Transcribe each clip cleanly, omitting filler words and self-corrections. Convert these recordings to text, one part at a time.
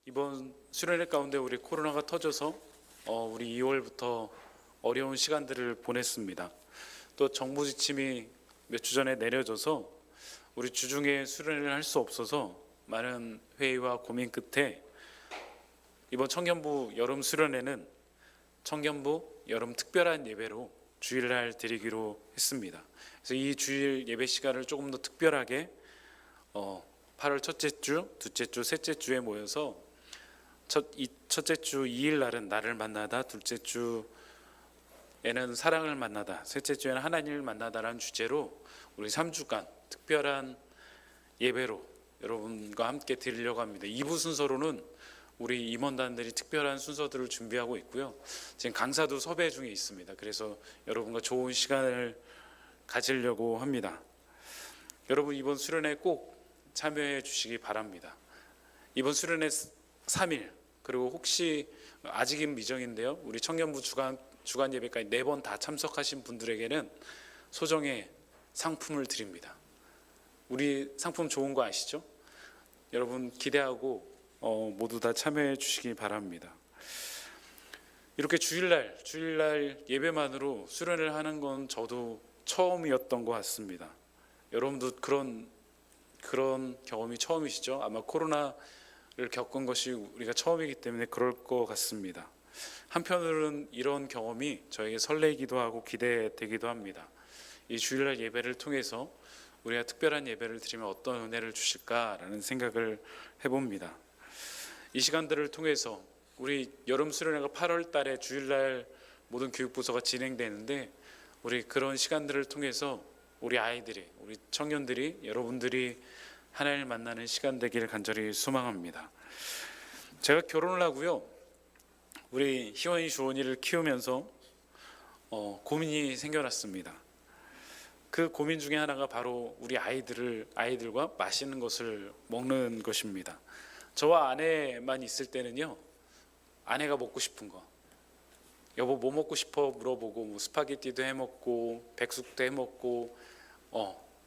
이번 수련회 가운데 우리 코로나가 터져서 우리 2월부터 어려운 시간들을 보냈습니다. 또 정부 지침이 몇 주 전에 내려져서 우리 주중에 수련회를 할 수 없어서 많은 회의와 고민 끝에 이번 청년부 여름 수련회는 청년부 여름 특별한 예배로 주일날 드리기로 했습니다. 그래서 이 주일 예배 시간을 조금 더 특별하게 8월 첫째 주, 둘째 주, 셋째 주에 모여서 첫째 주 2일 날은 나를 만나다, 둘째 주에는 사랑을 만나다, 셋째 주에는 하나님을 만나다라는 주제로 우리 3주간 특별한 예배로 여러분과 함께 드리려고 합니다. 2부 순서로는 우리 임원단들이 특별한 순서들을 준비하고 있고요. 지금 강사도 섭외 중에 있습니다. 그래서 여러분과 좋은 시간을 가지려고 합니다. 여러분 이번 수련회 꼭 참여해 주시기 바랍니다. 이번 수련회 3일, 그리고 혹시 아직은 미정인데요, 우리 청년부 주간 예배까지 4번 다 참석하신 분들에게는 소정의 상품을 드립니다. 우리 상품 좋은 거 아시죠? 여러분 기대하고 모두 다 참여해 주시기 바랍니다. 이렇게 주일날 예배만으로 수련을 하는 건 저도 처음이었던 것 같습니다. 여러분도 그런 경험이 처음이시죠? 아마 코로나를 겪은 것이 우리가 처음이기 때문에 그럴 것 같습니다. 한편으로는 이런 경험이 저에게 설레기도 하고 기대되기도 합니다. 이 주일날 예배를 통해서 우리가 특별한 예배를 드리면 어떤 은혜를 주실까라는 생각을 해봅니다. 이 시간들을 통해서 우리 여름 수련회가 8월 달에 주일날 모든 교육부서가 진행되는데, 우리 그런 시간들을 통해서 우리 아이들이, 우리 청년들이, 여러분들이 하나님을 만나는 시간 되기를 간절히 소망합니다. 제가 결혼을 하고요, 우리 희원이 주원이를 키우면서 고민이 생겨났습니다. 그 고민 중에 하나가 바로 우리 아이들과 맛있는 것을 먹는 것입니다. 저와 아내만 있을 때는요, 아내가 먹고 싶은 거, 여보 뭐 먹고 싶어 물어보고, 뭐 스파게티도 해 먹고 백숙도 해 먹고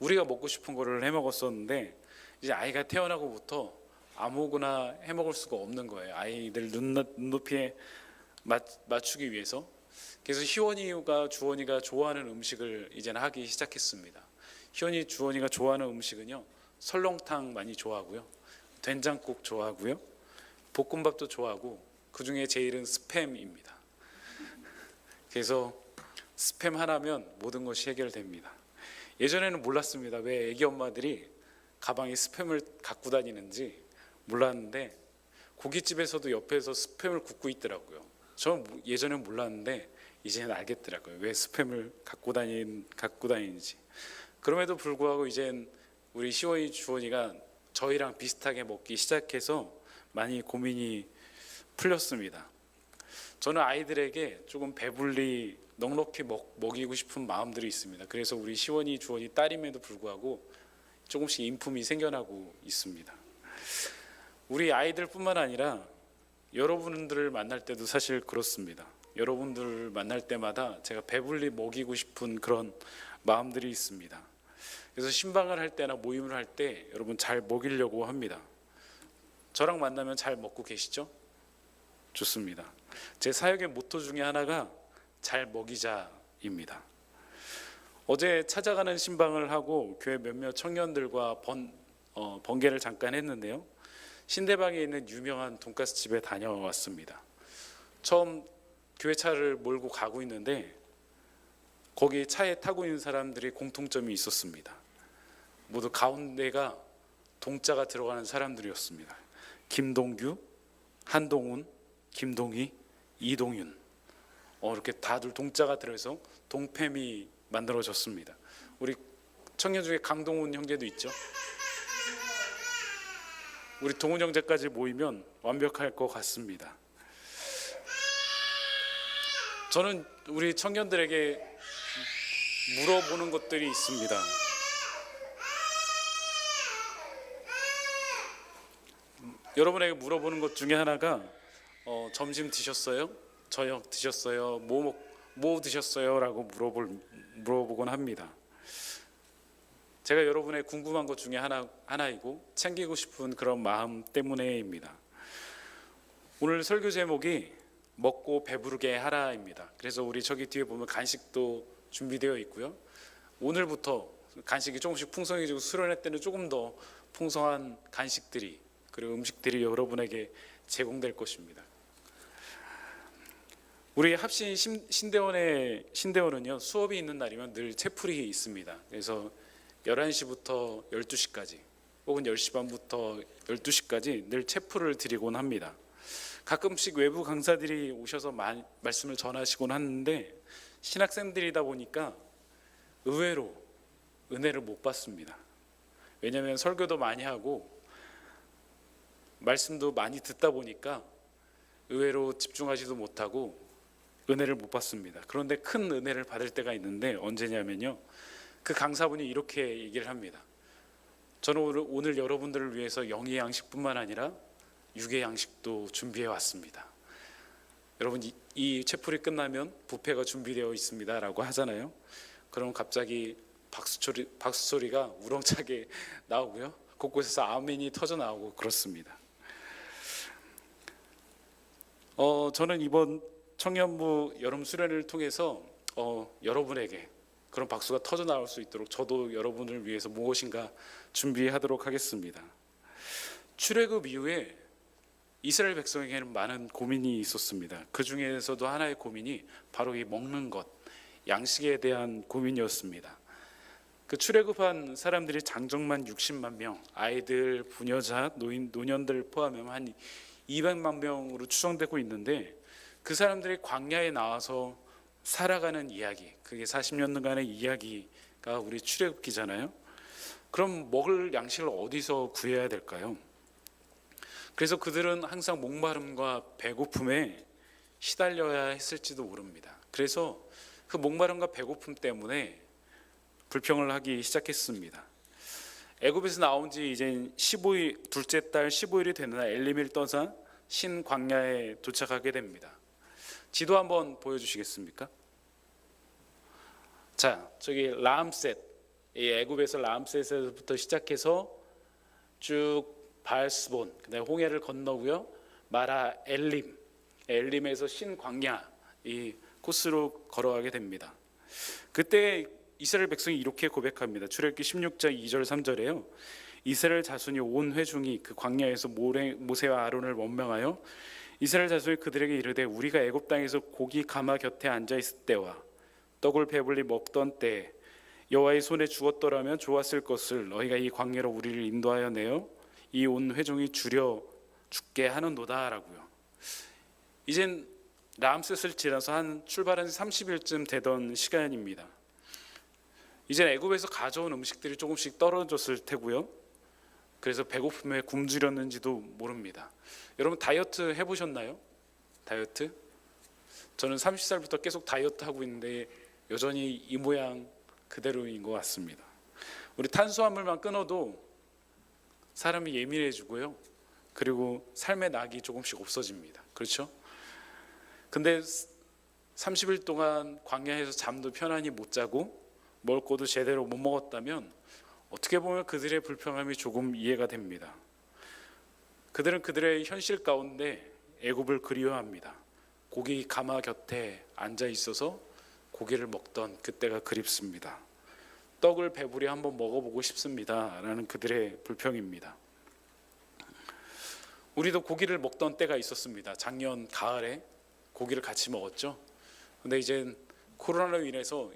우리가 먹고 싶은 거를 해 먹었었는데, 이제 아이가 태어나고부터 아무거나 해 먹을 수가 없는 거예요. 아이들 눈높이에 맞추기 위해서. 그래서 희원이가 주원이가 좋아하는 음식을 이제는 하기 시작했습니다. 희원이 주원이가 좋아하는 음식은요, 설렁탕 많이 좋아하고요, 된장국 좋아하고요, 볶음밥도 좋아하고, 그 중에 제일은 스팸입니다. 그래서 스팸 하나면 모든 것이 해결됩니다. 예전에는 몰랐습니다. 왜 애기 엄마들이 가방에 스팸을 갖고 다니는지 몰랐는데, 고깃집에서도 옆에서 스팸을 굽고 있더라고요. 저는 예전엔 몰랐는데 이제는 알겠더라고요. 왜 스팸을 갖고 다니는지. 그럼에도 불구하고 이젠 우리 시원이 주원이가 저희랑 비슷하게 먹기 시작해서 많이 고민이 풀렸습니다. 저는 아이들에게 조금 배불리 넉넉히 먹이고 싶은 마음들이 있습니다. 그래서 우리 시원이 주원이 딸임에도 불구하고 조금씩 인품이 생겨나고 있습니다. 우리 아이들뿐만 아니라 여러분들을 만날 때도 사실 그렇습니다. 여러분들을 만날 때마다 제가 배불리 먹이고 싶은 그런 마음들이 있습니다. 그래서 신방을 할 때나 모임을 할 때 여러분 잘 먹이려고 합니다. 저랑 만나면 잘 먹고 계시죠? 좋습니다. 제 사역의 모토 중에 하나가 잘 먹이자입니다. 어제 찾아가는 신방을 하고 교회 몇몇 청년들과 번개를 잠깐 했는데요, 신대방에 있는 유명한 돈가스 집에 다녀왔습니다. 처음 교회 차를 몰고 가고 있는데 거기 차에 타고 있는 사람들이 공통점이 있었습니다. 모두 가운데가 동자가 들어가는 사람들이었습니다. 김동규, 한동훈, 김동희, 이동윤, 이렇게 다들 동자가 들어서 동팸이 만들어졌습니다. 우리 청년 중에 강동훈 형제도 있죠. 우리 동훈 형제까지 모이면 완벽할 것 같습니다. 저는 우리 청년들에게 물어보는 것들이 있습니다. 여러분에게 물어보는 것 중에 하나가 점심 드셨어요? 저녁 드셨어요? 뭐 드셨어요? 라고 물어보곤 합니다. 제가 여러분의 궁금한 것 중에 하나이고 챙기고 싶은 그런 마음 때문에입니다. 오늘 설교 제목이 먹고 배부르게 하라입니다. 그래서 우리 저기 뒤에 보면 간식도 준비되어 있고요. 오늘부터 간식이 조금씩 풍성해지고 수련회 때는 조금 더 풍성한 간식들이 그리고 음식들이 여러분에게 제공될 것입니다. 우리 합신 신대원은요, 수업이 있는 날이면 늘 채플이 있습니다. 그래서 11시부터 12시까지 혹은 10시 반부터 12시까지 늘 채플을 드리곤 합니다. 가끔씩 외부 강사들이 오셔서 말씀을 전하시곤 하는데 신학생들이다 보니까 의외로 은혜를 못 받습니다. 왜냐하면 설교도 많이 하고 말씀도 많이 듣다 보니까 의외로 집중하지도 못하고 은혜를 못 받습니다. 그런데 큰 은혜를 받을 때가 있는데 언제냐면요, 그 강사분이 이렇게 얘기를 합니다. 저는 오늘 여러분들을 위해서 영의 양식뿐만 아니라 육의 양식도 준비해 왔습니다. 여러분, 이 채플이 끝나면 뷔페가 준비되어 있습니다 라고 하잖아요. 그럼 갑자기 박수 소리가 우렁차게 나오고요, 곳곳에서 아멘이 터져 나오고 그렇습니다. 저는 이번 청년부 여름 수련회를 통해서 여러분에게 그런 박수가 터져 나올 수 있도록 저도 여러분을 위해서 무엇인가 준비하도록 하겠습니다. 출애굽 이후에 이스라엘 백성에게는 많은 고민이 있었습니다. 그 중에서도 하나의 고민이 바로 이 먹는 것, 양식에 대한 고민이었습니다. 그 출애굽한 사람들이 장정만 60만 명, 아이들, 부녀자, 노년들 포함하면 한 200만 명으로 추정되고 있는데, 그 사람들이 광야에 나와서 살아가는 이야기, 그게 40년간의 이야기가 우리 출애굽기잖아요. 그럼 먹을 양식을 어디서 구해야 될까요? 그래서 그들은 항상 목마름과 배고픔에 시달려야 했을지도 모릅니다. 그래서 그 목마름과 배고픔 때문에 불평을 하기 시작했습니다. 애굽에서 나온 지 이제 15일, 둘째 달 15일이 되는 날 엘림을 떠나 신광야에 도착하게 됩니다. 지도 한번 보여주시겠습니까? 자, 저기 라암셋, 이 애굽에서 라암셋에서부터 시작해서 쭉 바알스본, 그다음에 홍해를 건너고요, 마라 엘림, 엘림에서 신광야 이 코스로 걸어가게 됩니다. 그때 이스라엘 백성이 이렇게 고백합니다. 출애굽기 16장 2절 3절에요. 이스라엘 자손이 온 회중이 그 광야에서 모세와 아론을 원망하여 이스라엘 자손이 그들에게 이르되 우리가 애굽 땅에서 고기 가마 곁에 앉아 있을 때와 떡을 배불리 먹던 때에 여호와의 손에 죽었더라면 좋았을 것을 너희가 이 광야로 우리를 인도하여 내어 이 온 회중이 줄여 죽게 하는도다라고요. 이젠 라암셋을 지나서 한 출발한 30일쯤 되던 시간입니다. 이제 애굽에서 가져온 음식들이 조금씩 떨어졌을 테고요. 그래서 배고픔에 굶주렸는지도 모릅니다. 여러분, 다이어트 해보셨나요? 다이어트? 저는 30살부터 계속 다이어트 하고 있는데 여전히 이 모양 그대로인 것 같습니다. 우리 탄수화물만 끊어도 사람이 예민해지고요, 그리고 삶의 낙이 조금씩 없어집니다. 그렇죠? 근데 30일 동안 광야에서 잠도 편안히 못 자고 먹을 것도 제대로 못 먹었다면 어떻게 보면 그들의 불평함이 조금 이해가 됩니다. 그들은 그들의 현실 가운데 애굽을 그리워합니다. 고기 가마 곁에 앉아 있어서 고기를 먹던 그때가 그립습니다. 떡을 배부리 한번 먹어보고 싶습니다 라는 그들의 불평입니다. 우리도 고기를 먹던 때가 있었습니다. 작년 가을에 고기를 같이 먹었죠. 근데 이제 코로나로 인해서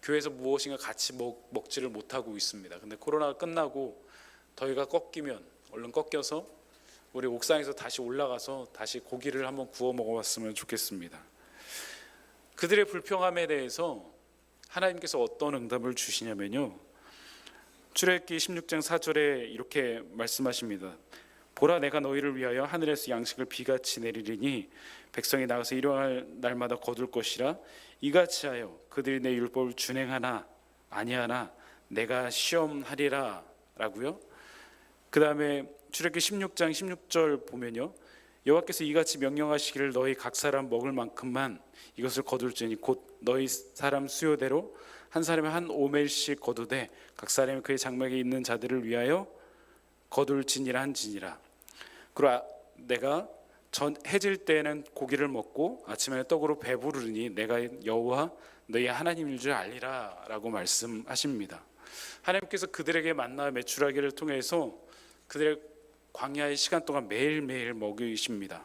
교회에서 무엇인가 같이 먹지를 못하고 있습니다. 근데 코로나가 끝나고 더위가 꺾이면 얼른 꺾여서 우리 옥상에서 다시 올라가서 다시 고기를 한번 구워 먹어봤으면 좋겠습니다. 그들의 불평함에 대해서 하나님께서 어떤 응답을 주시냐면요, 출애굽기 16장 4절에 이렇게 말씀하십니다. 보라, 내가 너희를 위하여 하늘에서 양식을 비같이 내리리니 백성이 나가서 일용할 날마다 거둘 것이라. 이같이 하여 그들이 내 율법을 준행하나 아니하나 내가 시험하리라 라고요. 그 다음에 출애굽기 16장 16절 보면요, 여호와께서 이같이 명령하시기를 너희 각 사람 먹을 만큼만 이것을 거둘지니 곧 너희 사람 수요대로 한 사람이 한 오멜씩 거두되 각 사람이 그의 장막에 있는 자들을 위하여 거둘지니라 한지니라. 그러나 내가 해질 때는 고기를 먹고 아침에는 떡으로 배부르니 내가 여호와 너희 하나님인 줄 알리라 라고 말씀하십니다. 하나님께서 그들에게 만나 메추라기를 통해서 그들의 광야의 시간 동안 매일매일 먹이십니다.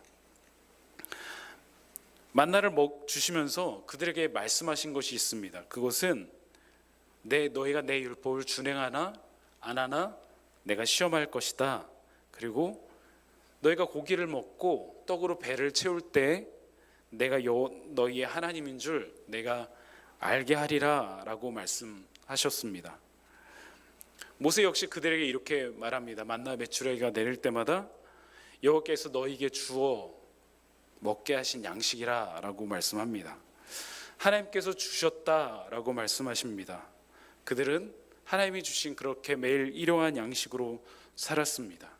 만나를 주시면서 그들에게 말씀하신 것이 있습니다. 그것은 너희가 내 율법을 준행하나 안 하나 내가 시험할 것이다. 그리고 너희가 고기를 먹고 떡으로 배를 채울 때 내가 너희의 하나님인 줄 내가 알게 하리라 라고 말씀하셨습니다. 모세 역시 그들에게 이렇게 말합니다. 만나 메추라기가 내릴 때마다 여호와께서 너희에게 주어 먹게 하신 양식이라 라고 말씀합니다. 하나님께서 주셨다라고 말씀하십니다. 그들은 하나님이 주신 그렇게 매일 일용할 양식으로 살았습니다.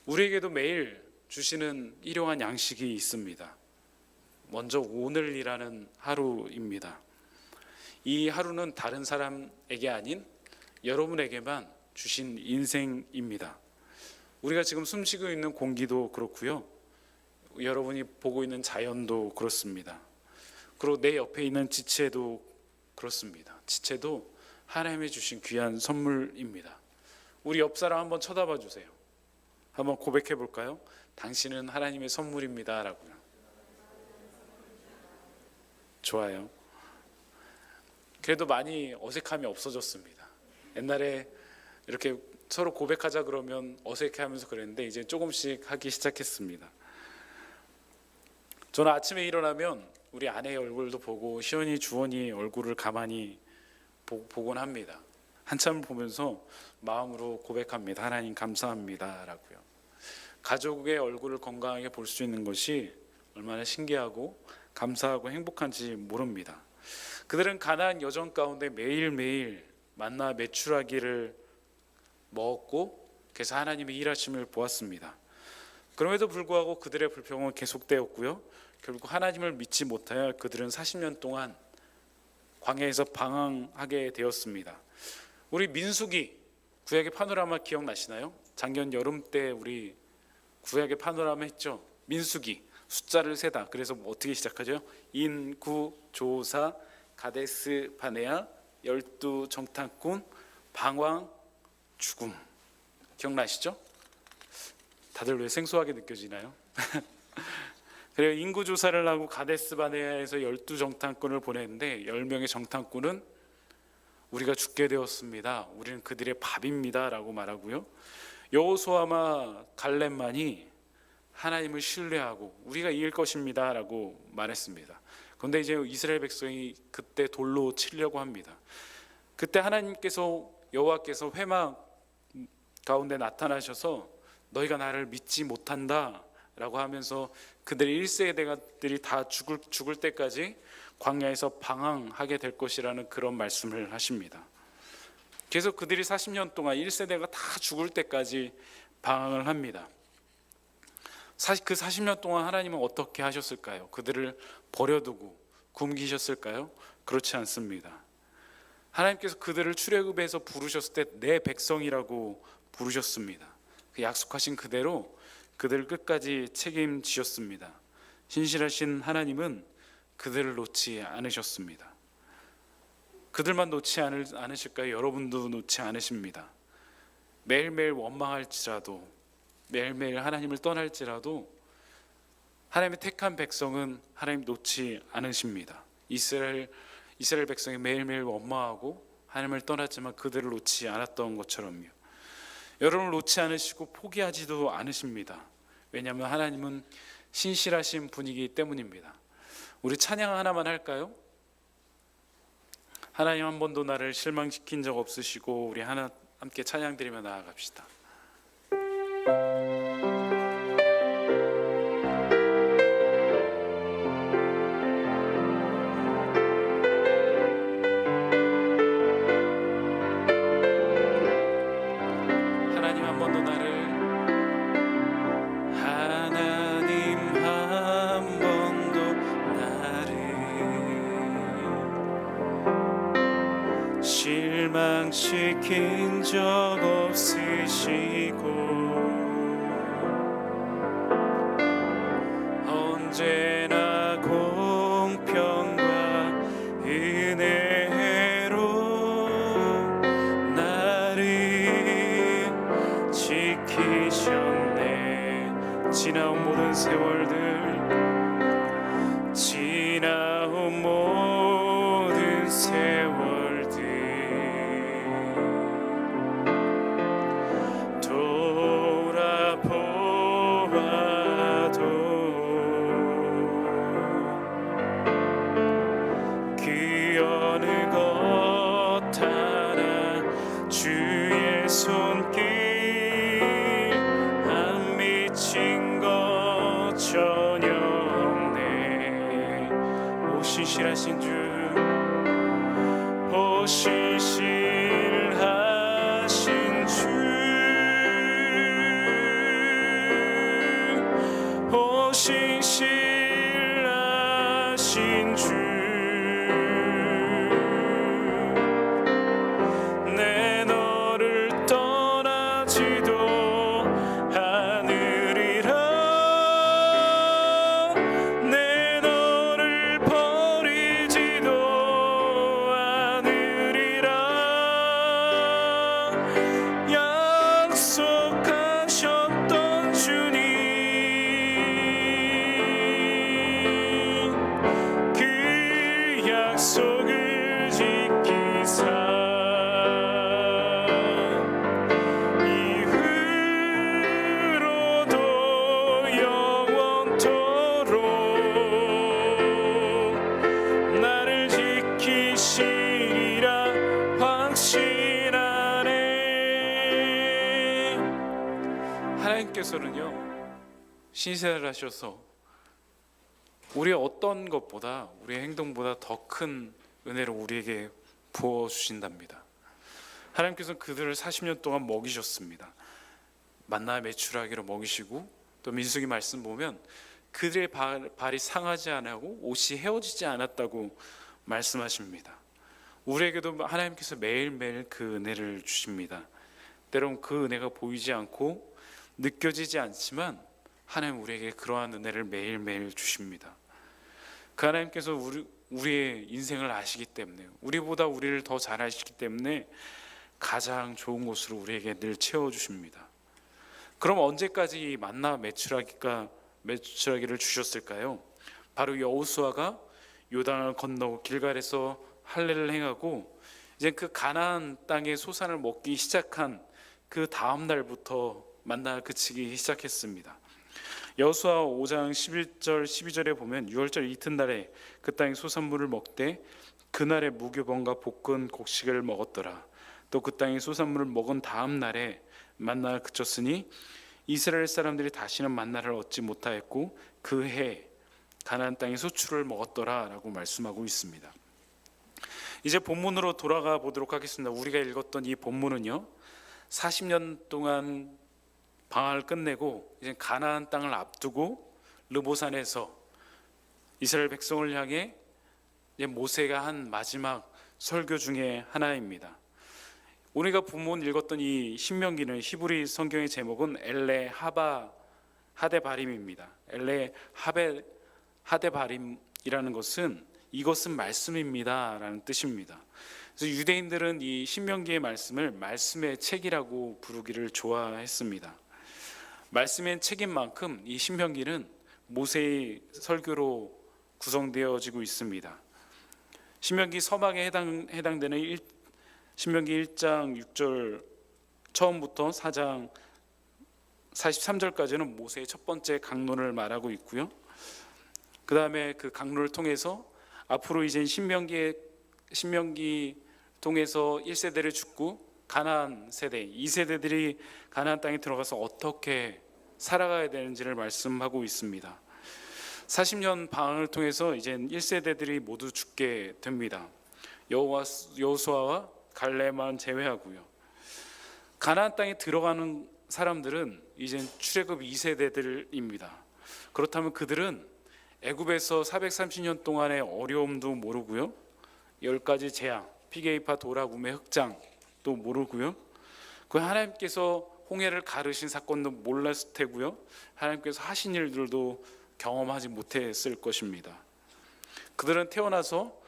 우리에게도 매일 주시는 일용할 양식이 있습니다. 먼저 오늘이라는 하루입니다. 이 하루는 다른 사람에게 아닌 여러분에게만 주신 인생입니다. 우리가 지금 숨쉬고 있는 공기도 그렇고요. 여러분이 보고 있는 자연도 그렇습니다. 그리고 내 옆에 있는 지체도 그렇습니다. 지체도 하나님이 주신 귀한 선물입니다. 우리 옆 사람 한번 쳐다봐 주세요. 한번 고백해 볼까요? 당신은 하나님의 선물입니다 라고요. 좋아요. 그래도 많이 어색함이 없어졌습니다. 옛날에 이렇게 서로 고백하자 그러면 어색해하면서 그랬는데 이제 조금씩 하기 시작했습니다. 저는 아침에 일어나면 우리 아내의 얼굴도 보고 시원이 주원이 얼굴을 가만히 보곤 합니다. 한참 보면서 마음으로 고백합니다. 하나님 감사합니다 라고요. 가족의 얼굴을 건강하게 볼 수 있는 것이 얼마나 신기하고 감사하고 행복한지 모릅니다. 그들은 가나안 여정 가운데 매일매일 만나 메추라기를 먹었고 그래서 하나님의 일하심을 보았습니다. 그럼에도 불구하고 그들의 불평은 계속되었고요. 결국 하나님을 믿지 못하여 그들은 40년 동안 광야에서 방황하게 되었습니다. 우리 민수기 구약의 파노라마 기억나시나요? 작년 여름 때 우리 구약의 파노라마 했죠. 민수기 숫자를 세다. 그래서 어떻게 시작하죠? 인구 조사 가데스 바네아 12 정탐꾼 방황 죽음. 기억나시죠? 다들 왜 생소하게 느껴지나요? 그래서 인구 조사를 하고 가데스 바네아에서 12정탐꾼을 보냈는데 10명의 정탐꾼은 우리가 죽게 되었습니다. 우리는 그들의 밥입니다 라고 말하고요. 여호수아와 갈렙만이 하나님을 신뢰하고 우리가 이길 것입니다 라고 말했습니다. 그런데 이제 이스라엘 백성이 그때 돌로 치려고 합니다. 그때 하나님께서 여호와께서 회막 가운데 나타나셔서 너희가 나를 믿지 못한다 라고 하면서 그들의 1세대들이 다 죽을 때까지 광야에서 방황하게 될 것이라는 그런 말씀을 하십니다. 그래서 그들이 40년 동안 1세대가 다 죽을 때까지 방황을 합니다. 그 40년 동안 하나님은 어떻게 하셨을까요? 그들을 버려두고 굶기셨을까요? 그렇지 않습니다. 하나님께서 그들을 출애굽에서 부르셨을 때 내 백성이라고 부르셨습니다. 그 약속하신 그대로 그들을 끝까지 책임지셨습니다. 신실하신 하나님은 그들을 놓지 않으셨습니다. 그들만 놓지 않으실까요? 여러분도 놓지 않으십니다. 매일매일 원망할지라도 매일매일 하나님을 떠날지라도 하나님의 택한 백성은 하나님 놓지 않으십니다. 이스라엘 백성이 매일매일 원망하고 하나님을 떠났지만 그들을 놓지 않았던 것처럼요. 여러분을 놓지 않으시고 포기하지도 않으십니다. 왜냐하면 하나님은 신실하신 분이기 때문입니다. 우리 찬양 하나만 할까요? 하나님 한 번도 나를 실망시킨 적 없으시고 우리 함께 찬양 드리며 나아갑시다. 실망시킨 적 없으시고 언제나 공평과 은혜로 나를 지키셨네. 지나온 모든 세월들, 지나온 모든 세월들 돌아보아도 그 어느 것 하나 주의 손길 안 미친 것 전혀 없네. 오 신실하신 주, 오 신실하신 주, 오 신실하신 주, 내 너를 떠나지도 않으리라. 내 너를 버리지도 않으리라. 약속하셨던 주님, 그 약속을 지키사 이후로도 영원토록 나를 지키시리라 확신하네. 하나님께서는요, 신세를 하셔서 우리의 어떤 것보다, 우리의 행동보다 더 큰 은혜를 우리에게 부어주신답니다. 하나님께서는 그들을 40년 동안 먹이셨습니다. 만나 메추라기로 먹이시고, 또 민수기 말씀 보면 그들의 발이 상하지 않고 옷이 헤어지지 않았다고 말씀하십니다. 우리에게도 하나님께서 매일매일 그 은혜를 주십니다. 때론 그 은혜가 보이지 않고 느껴지지 않지만 하나님 우리에게 그러한 은혜를 매일매일 주십니다. 그 하나님께서 우리의 인생을 아시기 때문에, 우리보다 우리를 더 잘 아시기 때문에 가장 좋은 곳으로 우리에게 늘 채워주십니다. 그럼 언제까지 이 만나 메추라기를 주셨을까요? 바로 여호수아가 요단을 건너고 길갈에서 할례를 행하고 이제 그 가나안 땅의 소산을 먹기 시작한 그 다음 날부터 만나가 그치기 시작했습니다. 여호수아 5장 11절 12절에 보면 6월절 이튿날에 그 땅의 소산물을 먹되 그날에 무교병과 볶은 곡식을 먹었더라. 또 그 땅의 소산물을 먹은 다음 날에 만나가 그쳤으니 이스라엘 사람들이 다시는 만나를 얻지 못하였고 그 해 가나안 땅의 소출을 먹었더라라고 말씀하고 있습니다. 이제 본문으로 돌아가 보도록 하겠습니다. 우리가 읽었던 이 본문은요, 40년 동안 방황을 끝내고 이제 가나안 땅을 앞두고 르보산에서 이스라엘 백성을 향해 이제 모세가 한 마지막 설교 중에 하나입니다. 우리가 본문 읽었던 이 신명기는 히브리 성경의 제목은 엘레 하바 하데바림입니다. 엘레 하데바림이라는 것은 이것은 말씀입니다라는 뜻입니다. 그래서 유대인들은 이 신명기의 말씀을 말씀의 책이라고 부르기를 좋아했습니다. 말씀의 책인 만큼 이 신명기는 모세의 설교로 구성되어지고 있습니다. 신명기 서막에 해당되는 신명기 1장 6절 처음부터 4장 43절까지는 모세의 첫 번째 강론을 말하고 있고요. 그 다음에 그 강론을 통해서 앞으로 이제 신명기 통해서 1세대를 죽고 가나안 세대 2세대들이 가나안 땅에 들어가서 어떻게 살아가야 되는지를 말씀하고 있습니다. 40년 방황을 통해서 이제 1세대들이 모두 죽게 됩니다. 여호수아와 갈렙만 제외하고요. 가나안 땅에 들어가는 사람들은 이제 출애굽 2세대들입니다. 그렇다면 그들은 애굽에서 430년 동안의 어려움도 모르고요, 10가지 재앙, 피게이파, 도라, 우메, 흑장도 모르고요, 그 하나님께서 홍해를 가르신 사건도 몰랐을 테고요, 하나님께서 하신 일들도 경험하지 못했을 것입니다. 그들은 태어나서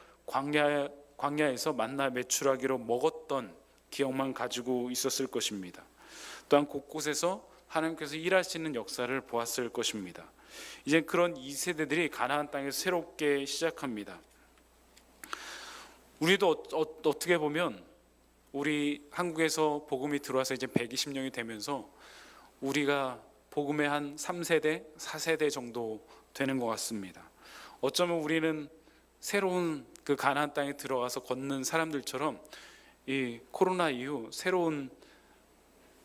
광야에서 만나 메추라기로 먹었던 기억만 가지고 있었을 것입니다. 또한 곳곳에서 하나님께서 일하시는 역사를 보았을 것입니다. 이제 그런 2세대들이 가나안 땅에서 새롭게 시작합니다. 우리도 어떻게 보면 우리 한국에서 복음이 들어와서 이제 120년이 되면서 우리가 복음의 한 3세대, 4세대 정도 되는 것 같습니다. 어쩌면 우리는 새로운 그 가나안 땅에 들어가서 걷는 사람들처럼 이 코로나 이후 새로운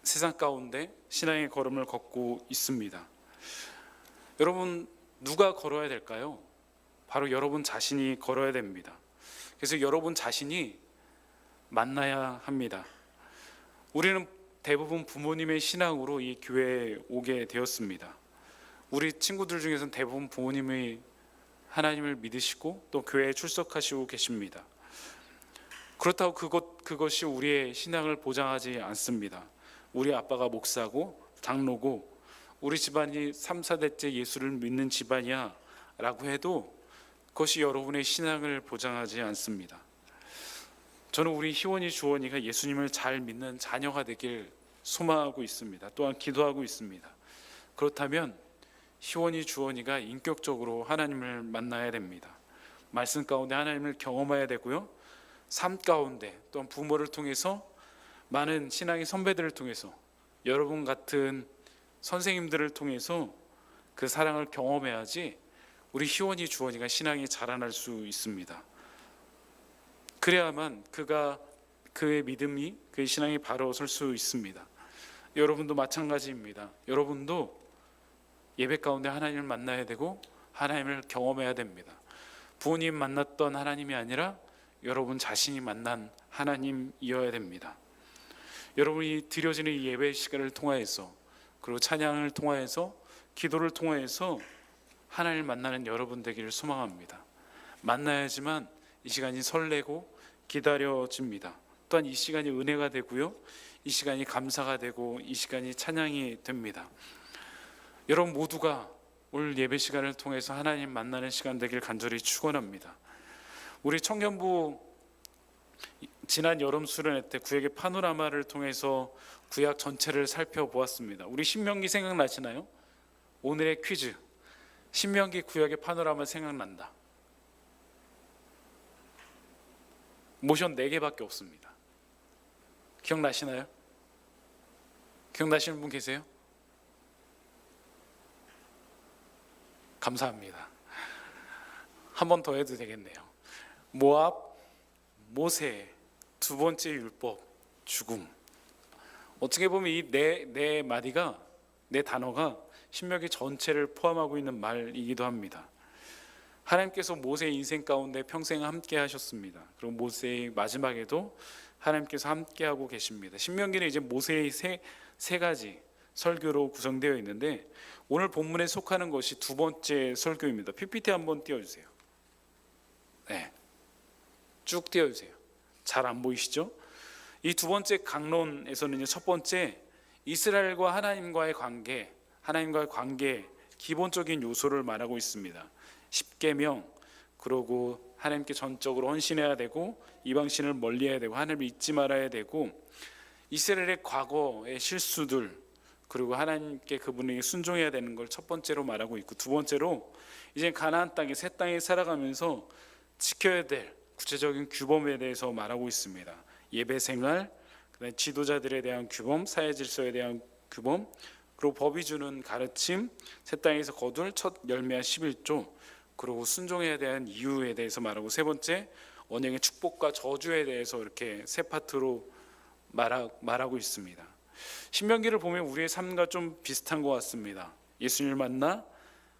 세상 가운데 신앙의 걸음을 걷고 있습니다. 여러분, 누가 걸어야 될까요? 바로 여러분 자신이 걸어야 됩니다. 그래서 여러분 자신이 만나야 합니다. 우리는 대부분 부모님의 신앙으로 이 교회에 오게 되었습니다. 우리 친구들 중에서는 대부분 부모님이 하나님을 믿으시고 또 교회에 출석하시고 계십니다. 그렇다고 그것이 우리의 신앙을 보장하지 않습니다. 우리 아빠가 목사고 장로고 우리 집안이 3, 4대째 예수를 믿는 집안이야 라고 해도 그것이 여러분의 신앙을 보장하지 않습니다. 저는 우리 희원이 주원이가 예수님을 잘 믿는 자녀가 되길 소망하고 있습니다. 또한 기도하고 있습니다. 그렇다면 희원이 주원이가 인격적으로 하나님을 만나야 됩니다. 말씀 가운데 하나님을 경험해야 되고요, 삶 가운데 또한 부모를 통해서 많은 신앙의 선배들을 통해서 여러분 같은 선생님들을 통해서 그 사랑을 경험해야지 우리 희원이 주원이가 신앙이 자라날 수 있습니다. 그래야만 그의 믿음이, 그의 신앙이 바로 설 수 있습니다. 여러분도 마찬가지입니다. 여러분도 예배 가운데 하나님을 만나야 되고 하나님을 경험해야 됩니다. 부모님 만났던 하나님이 아니라 여러분 자신이 만난 하나님이어야 됩니다. 여러분이 드려지는 이 예배 시간을 통하여서, 그리고 찬양을 통하여서, 기도를 통하여서 하나님을 만나는 여러분 되기를 소망합니다. 만나야지만 이 시간이 설레고 기다려집니다. 또한 이 시간이 은혜가 되고요, 이 시간이 감사가 되고 이 시간이 찬양이 됩니다. 여러분 모두가 오늘 예배 시간을 통해서 하나님 만나는 시간 되길 간절히 축원합니다. 우리 청년부 지난 여름 수련회 때 구약의 파노라마를 통해서 구약 전체를 살펴보았습니다. 우리 신명기 생각나시나요? 오늘의 퀴즈, 신명기 구약의 파노라마 생각난다. 모션 4개밖에 없습니다. 기억나시나요? 기억나시는 분 계세요? 감사합니다. 한 번 더 해도 되겠네요. 모압, 모세, 두 번째 율법, 죽음. 어떻게 보면 이 네 마디가, 네 단어가 신명기 전체를 포함하고 있는 말이기도 합니다. 하나님께서 모세의 인생 가운데 평생 함께 하셨습니다. 그리고 모세의 마지막에도 하나님께서 함께 하고 계십니다. 신명기는 이제 모세의 세 가지 설교로 구성되어 있는데 오늘 본문에 속하는 것이 두 번째 설교입니다. PPT 한번 띄워주세요. 네, 쭉 띄워주세요. 잘 안 보이시죠? 이 두 번째 강론에서는 첫 번째 이스라엘과 하나님과의 관계 기본적인 요소를 말하고 있습니다. 십계명, 그리고 하나님께 전적으로 헌신해야 되고 이방신을 멀리해야 되고 하나님을 잊지 말아야 되고 이스라엘의 과거의 실수들, 그리고 하나님께 그분에게 순종해야 되는 걸 첫 번째로 말하고 있고, 두 번째로 이제 가나안 땅에 새 땅에 살아가면서 지켜야 될 구체적인 규범에 대해서 말하고 있습니다. 예배 생활, 그다음에 지도자들에 대한 규범, 사회 질서에 대한 규범, 그리고 법이 주는 가르침, 새 땅에서 거둘 첫 열매와 11조, 그리고 순종에 대한 이유에 대해서 말하고, 세 번째 언약의 축복과 저주에 대해서 이렇게 세 파트로 말하고 있습니다. 신명기를 보면 우리의 삶과 좀 비슷한 것 같습니다. 예수님을 만나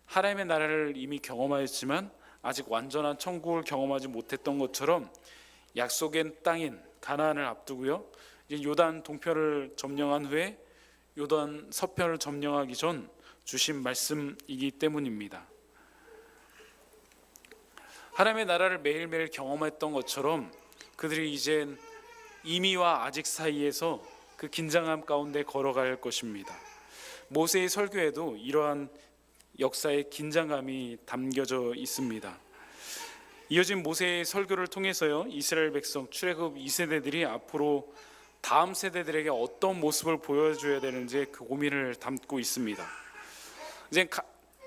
하나님의 나라를 이미 경험하였지만 아직 완전한 천국을 경험하지 못했던 것처럼 약속의 땅인 가나안을 앞두고요, 이제 요단 동편을 점령한 후에 요단 서편을 점령하기 전 주신 말씀이기 때문입니다. 하나님의 나라를 매일매일 경험했던 것처럼 그들이 이젠 이미와 아직 사이에서 그 긴장함 가운데 걸어갈 것입니다. 모세의 설교에도 이러한 역사의 긴장감이 담겨져 있습니다. 이어진 모세의 설교를 통해서요, 이스라엘 백성 출애굽 2세대들이 앞으로 다음 세대들에게 어떤 모습을 보여줘야 되는지 그 고민을 담고 있습니다. 이제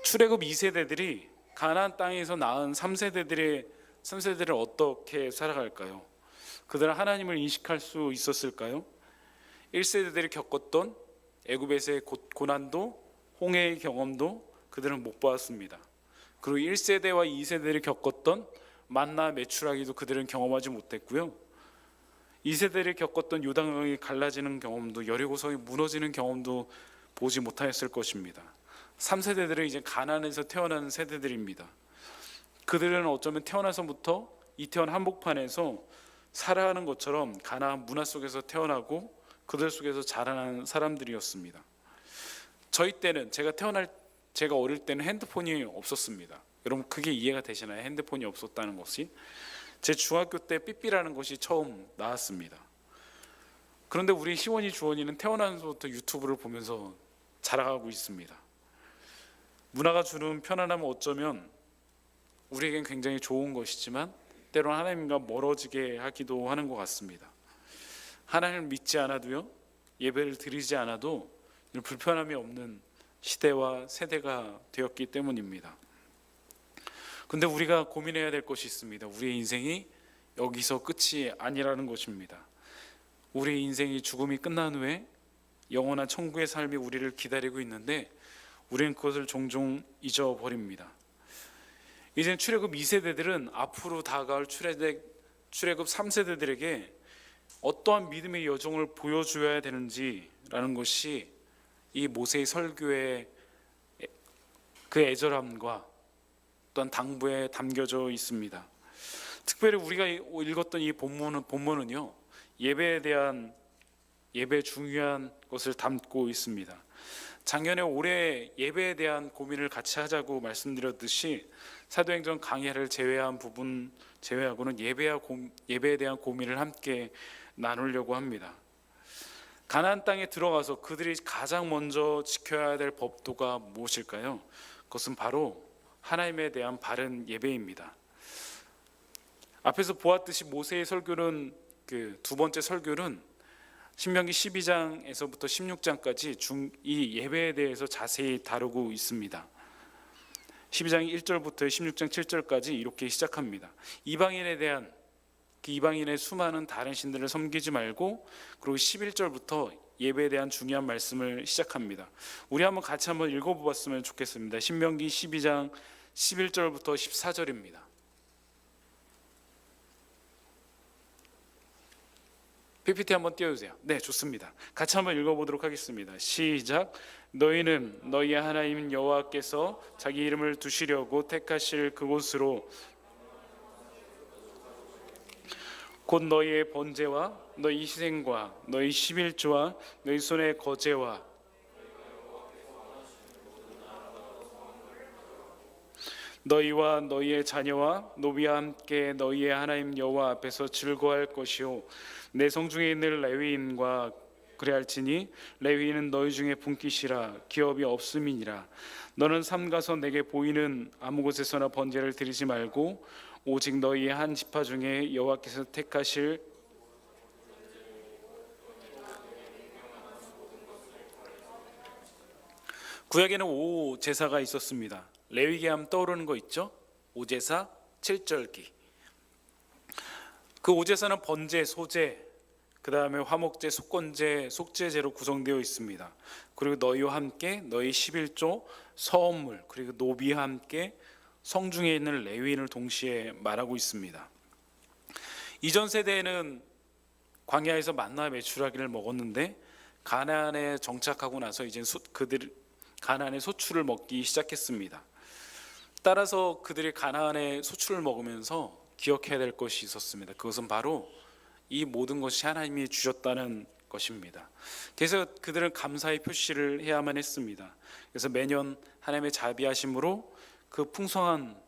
출애굽 2세대들이 가나안 땅에서 낳은 3세대들을 어떻게 살아갈까요? 그들은 하나님을 인식할 수 있었을까요? 1세대들이 겪었던 애굽에서의 고난도, 홍해의 경험도 그들은 못 보았습니다. 그리고 1세대와 2세대들이 겪었던 만나 메추라기도 그들은 경험하지 못했고요. 2세대들이 겪었던 요단강이 갈라지는 경험도, 여리고성이 무너지는 경험도 보지 못하였을 것입니다. 3세대들은 이제 가나안에서 태어난 세대들입니다. 그들은 어쩌면 태어나서부터 이태원 한복판에서 살아가는 것처럼 가나안 문화 속에서 태어나고 그들 속에서 자라난 사람들이었습니다. 저희 때는 제가 어릴 때는 핸드폰이 없었습니다. 여러분 그게 이해가 되시나요? 핸드폰이 없었다는 것이. 제 중학교 때 삐삐라는 것이 처음 나왔습니다. 그런데 우리 희원이 주원이는 태어나서부터 유튜브를 보면서 자라가고 있습니다. 문화가 주는 편안함은 어쩌면 우리에겐 굉장히 좋은 것이지만 때로는 하나님과 멀어지게 하기도 하는 것 같습니다. 하나님을 믿지 않아도요, 예배를 드리지 않아도 불편함이 없는 시대와 세대가 되었기 때문입니다. 근데 우리가 고민해야 될 것이 있습니다. 우리의 인생이 여기서 끝이 아니라는 것입니다. 우리의 인생이 죽음이 끝난 후에 영원한 천국의 삶이 우리를 기다리고 있는데 우리는 그것을 종종 잊어버립니다. 이제 출애굽 2세대들은 앞으로 다가올 출애굽 3세대들에게 어떠한 믿음의 여정을 보여줘야 되는지라는 것이 이 모세의 설교의 그 애절함과 또한 당부에 담겨져 있습니다. 특별히 우리가 읽었던 이 본문은요, 예배에 중요한 것을 담고 있습니다. 작년에 올해 예배에 대한 고민을 같이 하자고 말씀드렸듯이 사도행전 강해를 제외하고는 예배에 대한 고민을 함께 나누려고 합니다. 가나안 땅에 들어가서 그들이 가장 먼저 지켜야 될 법도가 무엇일까요? 그것은 바로 하나님에 대한 바른 예배입니다. 앞에서 보았듯이 모세의 설교는 그 두 번째 설교는 신명기 12장에서부터 16장까지 이 예배에 대해서 자세히 다루고 있습니다. 12장 1절부터 16장 7절까지 이렇게 시작합니다. 이방인의 수많은 다른 신들을 섬기지 말고, 그리고 11절부터 예배에 대한 중요한 말씀을 시작합니다. 우리 같이 한번 읽어보았으면 좋겠습니다. 신명기 12장 11절부터 14절입니다. PPT 한번 띄워주세요. 네, 좋습니다. 같이 한번 읽어보도록 하겠습니다. 시작. 너희는 너희의 하나님 여호와께서 자기 이름을 두시려고 택하실 그곳으로 곧 너희의 번제와 너희 희생과 너희 11조와 너희 손의 거제와 너희와 너희의 자녀와 노비와 함께 너희의 하나님 여호와 앞에서 즐거워할 것이요 내 성중에 있는 레위인과 그래할지니 레위인은 너희 중에 분깃이라 기업이 없음이니라. 너는 삼가서 내게 보이는 아무 곳에서나 번제를 드리지 말고 오직 너희의 한 지파 중에 여호와께서 택하실 구약에는 5제사가 있었습니다. 레위기하면 떠오르는 거 있죠? 5제사 7절기. 그 5제사는 번제, 소제, 그 다음에 화목제, 속건제, 속죄제로 구성되어 있습니다. 그리고 너희와 함께 너희 11조, 서원물, 그리고 노비와 함께 성중에 있는 레위인을 동시에 말하고 있습니다. 이전 세대에는 광야에서 만나 메추라기를 먹었는데 가나안에 정착하고 나서 이제 그들 가나안의 소출을 먹기 시작했습니다. 따라서 그들이 가나안의 소출을 먹으면서 기억해야 될 것이 있었습니다. 그것은 바로 이 모든 것이 하나님이 주셨다는 것입니다. 그래서 그들은 감사의 표시를 해야만 했습니다. 그래서 매년 하나님의 자비하심으로 그 풍성한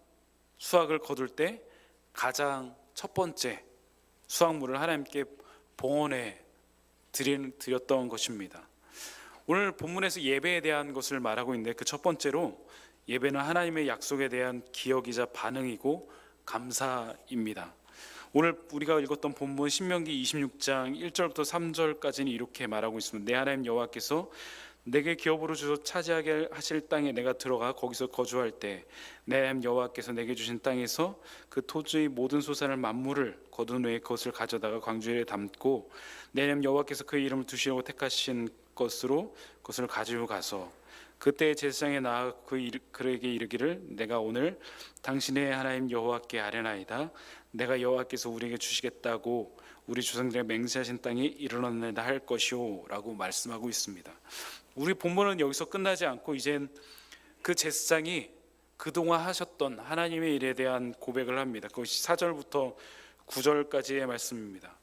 수확을 거둘 때 가장 첫 번째 수확물을 하나님께 봉헌해 드렸던 것입니다. 오늘 본문에서 예배에 대한 것을 말하고 있는데 그 첫 번째로 예배는 하나님의 약속에 대한 기억이자 반응이고 감사입니다. 오늘 우리가 읽었던 본문 신명기 26장 1절부터 3절까지는 이렇게 말하고 있습니다. 내 하나님 여호와께서 내게 기업으로 주어 차지하게 하실 땅에 내가 들어가 거기서 거주할 때 내 하나님 여호와께서 내게 주신 땅에서 그 토지의 모든 소산을 만물을 거둔 후에 그것을 가져다가 광주리에 담고 내 하나님 여호와께서 그 이름을 두시려고 택하신 것으로 그것을 가지고 가서 그때 제사장에 나아 그에게 이르기를 내가 오늘 당신의 하나님 여호와께 아뢰나이다. 내가 여호와께서 우리에게 주시겠다고 우리 조상들에게 맹세하신 땅이 이르렀느냐 할 것이오 라고 말씀하고 있습니다. 우리 본문은 여기서 끝나지 않고 이젠 그 제사장이 그동안 하셨던 하나님의 일에 대한 고백을 합니다. 그것이 4절부터 9절까지의 말씀입니다.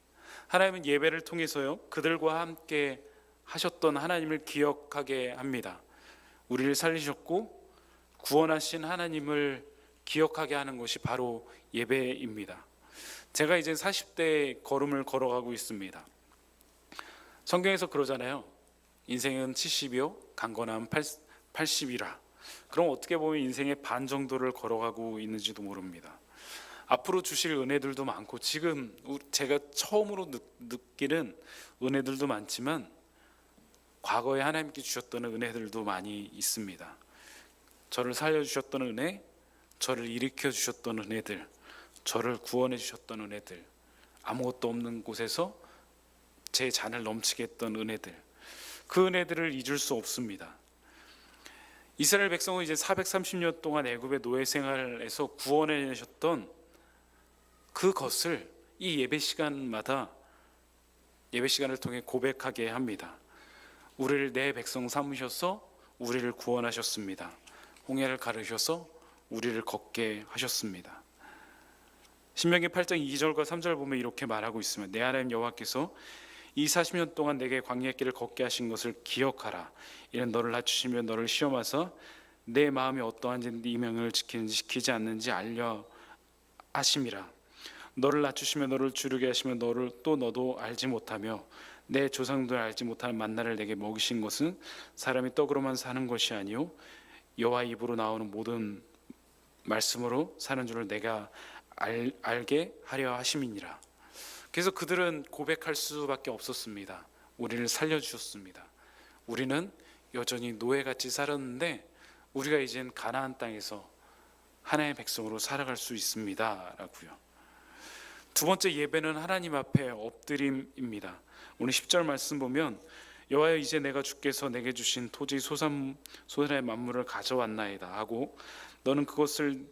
하나님은 예배를 통해서요 그들과 함께 하셨던 하나님을 기억하게 합니다. 우리를 살리셨고 구원하신 하나님을 기억하게 하는 것이 바로 예배입니다. 제가 이제 40대 걸음을 걸어가고 있습니다. 성경에서 그러잖아요. 인생은 70이요 강건함 80이라. 그럼 어떻게 보면 인생의 반 정도를 걸어가고 있는지도 모릅니다. 앞으로 주실 은혜들도 많고 지금 제가 처음으로 느끼는 은혜들도 많지만 과거에 하나님께 주셨던 은혜들도 많이 있습니다. 저를 살려주셨던 은혜, 저를 일으켜 주셨던 은혜들, 저를 구원해 주셨던 은혜들, 아무것도 없는 곳에서 제 잔을 넘치게 했던 은혜들, 그 은혜들을 잊을 수 없습니다. 이스라엘 백성은 이제 430년 동안 애굽의 노예 생활에서 구원해 내셨던 그것을 이 예배 시간마다 예배 시간을 통해 고백하게 합니다. 우리를 내 백성 삼으셔서 우리를 구원하셨습니다. 홍해를 가르셔서 우리를 걷게 하셨습니다. 신명기 8장 2절과 3절 보면 이렇게 말하고 있습니다. 내 하나님 여호와께서 이 40년 동안 내게 광야 길을 걷게 하신 것을 기억하라. 이는 너를 낮추시며 너를 시험하사 내 마음이 어떠한지 네 명을 지키는지 지키지 않는지 알려 하심이라. 너를 낮추시며 너를 주르게 하시며 너도 알지 못하며 내 조상들 알지 못하는 만나를 내게 먹이신 것은 사람이 떡으로만 사는 것이 아니요 여호와 입으로 나오는 모든 말씀으로 사는 줄을 내가 알게 하려 하심이니라. 그래서 그들은 고백할 수밖에 없었습니다. 우리를 살려주셨습니다. 우리는 여전히 노예같이 살았는데 우리가 이젠 가나안 땅에서 하나님의 백성으로 살아갈 수 있습니다 라고요. 두 번째 예배는 하나님 앞에 엎드림입니다. 오늘 10절 말씀 보면 여호와여 이제 내가 주께서 내게 주신 토지 소산의 만물을 가져왔나이다 하고 너는 그것을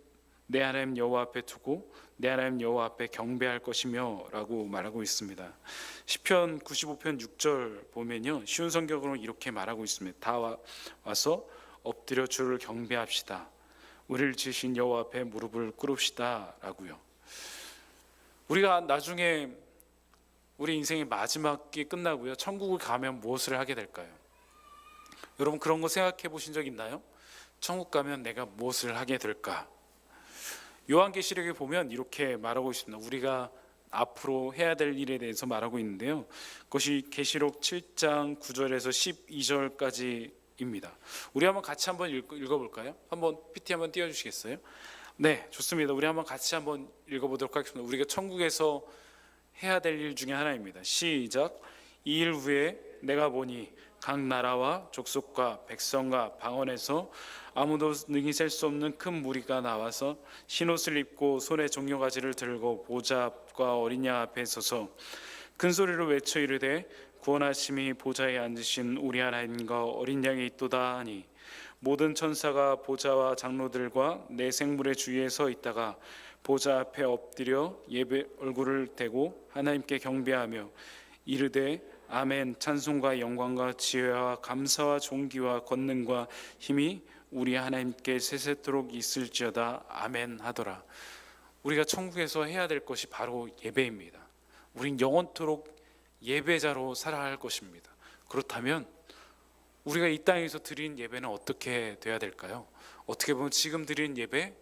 내 하나님 여호와 앞에 두고 내 하나님 여호와 앞에 경배할 것이며 라고 말하고 있습니다. 시편 95편 6절 보면요 쉬운 성경으로 이렇게 말하고 있습니다. 다 와서 엎드려 주를 경배합시다. 우리를 지으신 여호와 앞에 무릎을 꿇읍시다 라고요. 우리가 나중에 우리 인생의 마지막이 끝나고요 천국을 가면 무엇을 하게 될까요? 여러분 그런 거 생각해 보신 적 있나요? 천국 가면 내가 무엇을 하게 될까? 요한계시록에 보면 이렇게 말하고 있습니다. 우리가 앞으로 해야 될 일에 대해서 말하고 있는데요. 그것이 계시록 7장 9절에서 12절까지입니다. 우리 한번 같이 한번 읽어볼까요? 한번 PT 한번 띄워주시겠어요? 네, 좋습니다. 우리 한번 같이 한번 읽어보도록 하겠습니다. 우리가 천국에서 해야 될 일 중에 하나입니다. 시작. 이 일 후에 내가 보니 각 나라와 족속과 백성과 방언에서 아무도 능히 셀 수 없는 큰 무리가 나와서 흰옷을 입고 손에 종려가지를 들고 보좌 앞과 어린 양 앞에 서서 큰 소리로 외쳐 이르되 구원하심이 보좌에 앉으신 우리 하나님과 어린 양이 있도다 하니 모든 천사가 보좌와 장로들과 내 생물의 주위에 서 있다가 보좌 앞에 엎드려 예배 얼굴을 대고 하나님께 경배하며 이르되 아멘. 찬송과 영광과 지혜와 감사와 존귀와 권능과 힘이 우리 하나님께 세세토록 있을지어다. 아멘 하더라. 우리가 천국에서 해야 될 것이 바로 예배입니다. 우린 영원토록 예배자로 살아야 할 것입니다. 그렇다면 우리가 이 땅에서 드린 예배는 어떻게 돼야 될까요? 어떻게 보면 지금 드린 예배,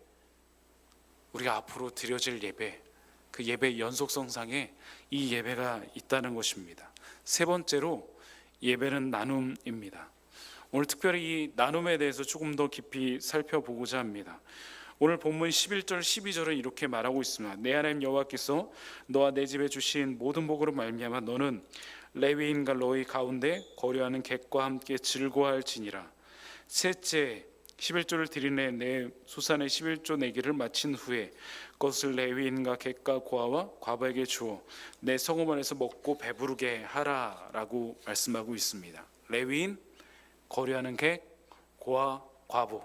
우리가 앞으로 드려질 예배, 그 예배 연속성상에 이 예배가 있다는 것입니다. 세 번째로 예배는 나눔입니다. 오늘 특별히 이 나눔에 대해서 조금 더 깊이 살펴보고자 합니다. 오늘 본문 11절 12절은 이렇게 말하고 있습니다. 내 하나님 여호와께서 너와 내 집에 주신 모든 복으로 말미암아 너는 레위인과 너희 가운데 거류하는 객과 함께 즐거워할지니라. 셋째, 11조를 드리네 내 소산의 11조 내기를 마친 후에 그것을 레위인과 객과 고아와 과부에게 주어 내 성읍 안에서 먹고 배부르게 하라라고 말씀하고 있습니다. 레위인, 거류하는 객, 고아, 과부,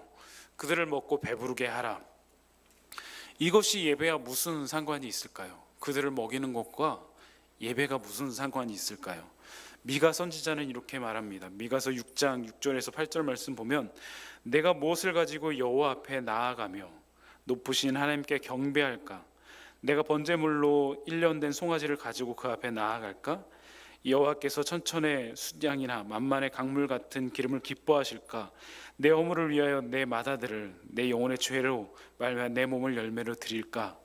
그들을 먹고 배부르게 하라. 이것이 예배와 무슨 상관이 있을까요? 그들을 먹이는 것과 예배가 무슨 상관이 있을까요? 미가 선지자는 이렇게 말합니다. 미가서 6장 6절에서 8절 말씀 보면 내가 무엇을 가지고 여호와 앞에 나아가며 높으신 하나님께 경배할까? 내가 번제물로 1년 된 송아지를 가지고 그 앞에 나아갈까? 여호와께서 천천의 숫양이나 만만의 강물 같은 기름을 기뻐하실까? 내 허물을 위하여 내 마다들을 내 영혼의 죄로 말미암아 내 몸을 열매로 드릴까?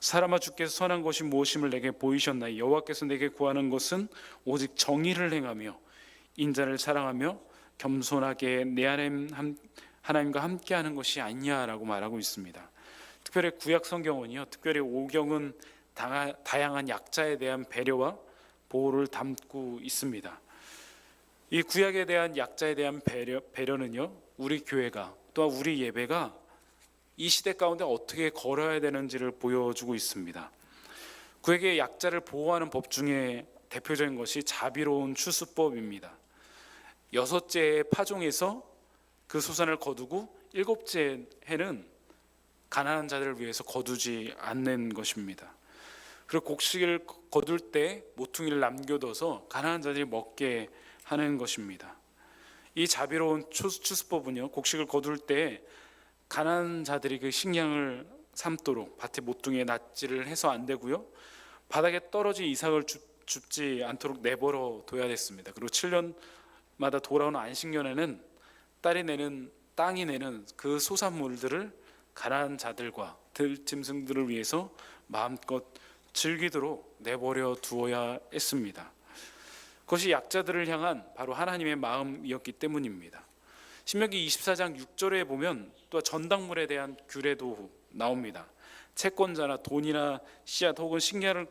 사람아 주께서 선한 것이 무엇임을 내게 보이셨나이다. 여호와께서 내게 구하는 것은 오직 정의를 행하며 인자를 사랑하며 겸손하게 내 하나님과 함께하는 것이 아니냐라고 말하고 있습니다. 특별히 구약 성경은요, 특별히 오경은 다양한 약자에 대한 배려와 보호를 담고 있습니다. 이 구약에 대한 약자에 대한 배려는요, 우리 교회가 또한 우리 예배가 이 시대 가운데 어떻게 걸어야 되는지를 보여주고 있습니다. 구약의 약자를 보호하는 법 중에 대표적인 것이 자비로운 추수법입니다. 6째 파종에서 그 소산을 거두고 7째 해는 가난한 자들을 위해서 거두지 않는 것입니다. 그리고 곡식을 거둘 때 모퉁이를 남겨둬서 가난한 자들이 먹게 하는 것입니다. 이 자비로운 추수법은요, 곡식을 거둘 때 가난한 자들이 그 식량을 삶도록 밭에 모퉁이에 낫지를 해서 안 되고요, 바닥에 떨어진 이삭을 줍지 않도록 내버려 둬야 됐습니다. 그리고 7년마다 돌아오는 안식년에는 땅이 내는 그 소산물들을 가난한 자들과 들짐승들을 위해서 마음껏 즐기도록 내버려 두어야 했습니다. 그것이 약자들을 향한 바로 하나님의 마음이었기 때문입니다. 신명기 24장 6절에 보면 또 전당물에 대한 규례도 나옵니다. 채권자나 돈이나 씨앗 혹은 식량을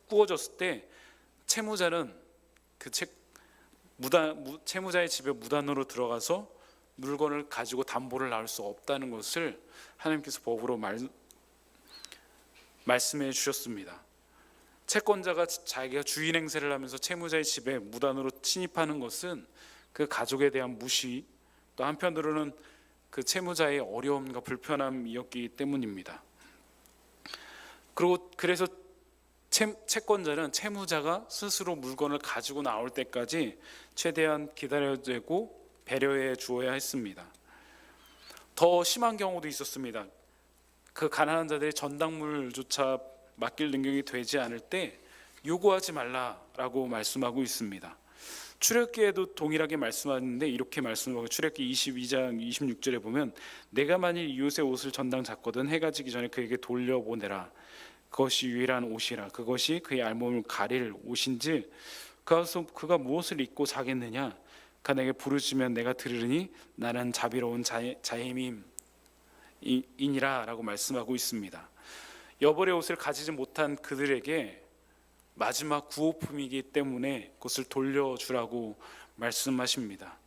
꾸어줬을 때 채무자는 그 채무자의 집에 무단으로 들어가서 물건을 가지고 담보를 나올 수 없다는 것을 하나님께서 법으로 말씀해 주셨습니다. 채권자가 자기가 주인 행세를 하면서 채무자의 집에 무단으로 침입하는 것은 그 가족에 대한 무시, 또 한편으로는 그 채무자의 어려움과 불편함이었기 때문입니다. 그래서 채권자는 채무자가 스스로 물건을 가지고 나올 때까지 최대한 기다려야 되고 배려해 주어야 했습니다. 더 심한 경우도 있었습니다. 그 가난한 자들의 전당물조차 맡길 능력이 되지 않을 때 요구하지 말라라고 말씀하고 있습니다. 출애굽기에도 동일하게 말씀하는데 이렇게 말씀하고, 출애굽기 22장 26절에 보면 내가 만일 이웃의 옷을 전당 잡거든 해가 지기 전에 그에게 돌려보내라. 그것이 유일한 옷이라. 그것이 그의 알몸을 가릴 옷인지 그가 무엇을 입고 자겠느냐. 그가 내게 부르시면 내가 들으리니 나는 자비로운 자임이니라 라고 말씀하고 있습니다. 여벌의 옷을 가지지 못한 그들에게 마지막 구호품이기 때문에 그것을 돌려주라고 말씀하십니다.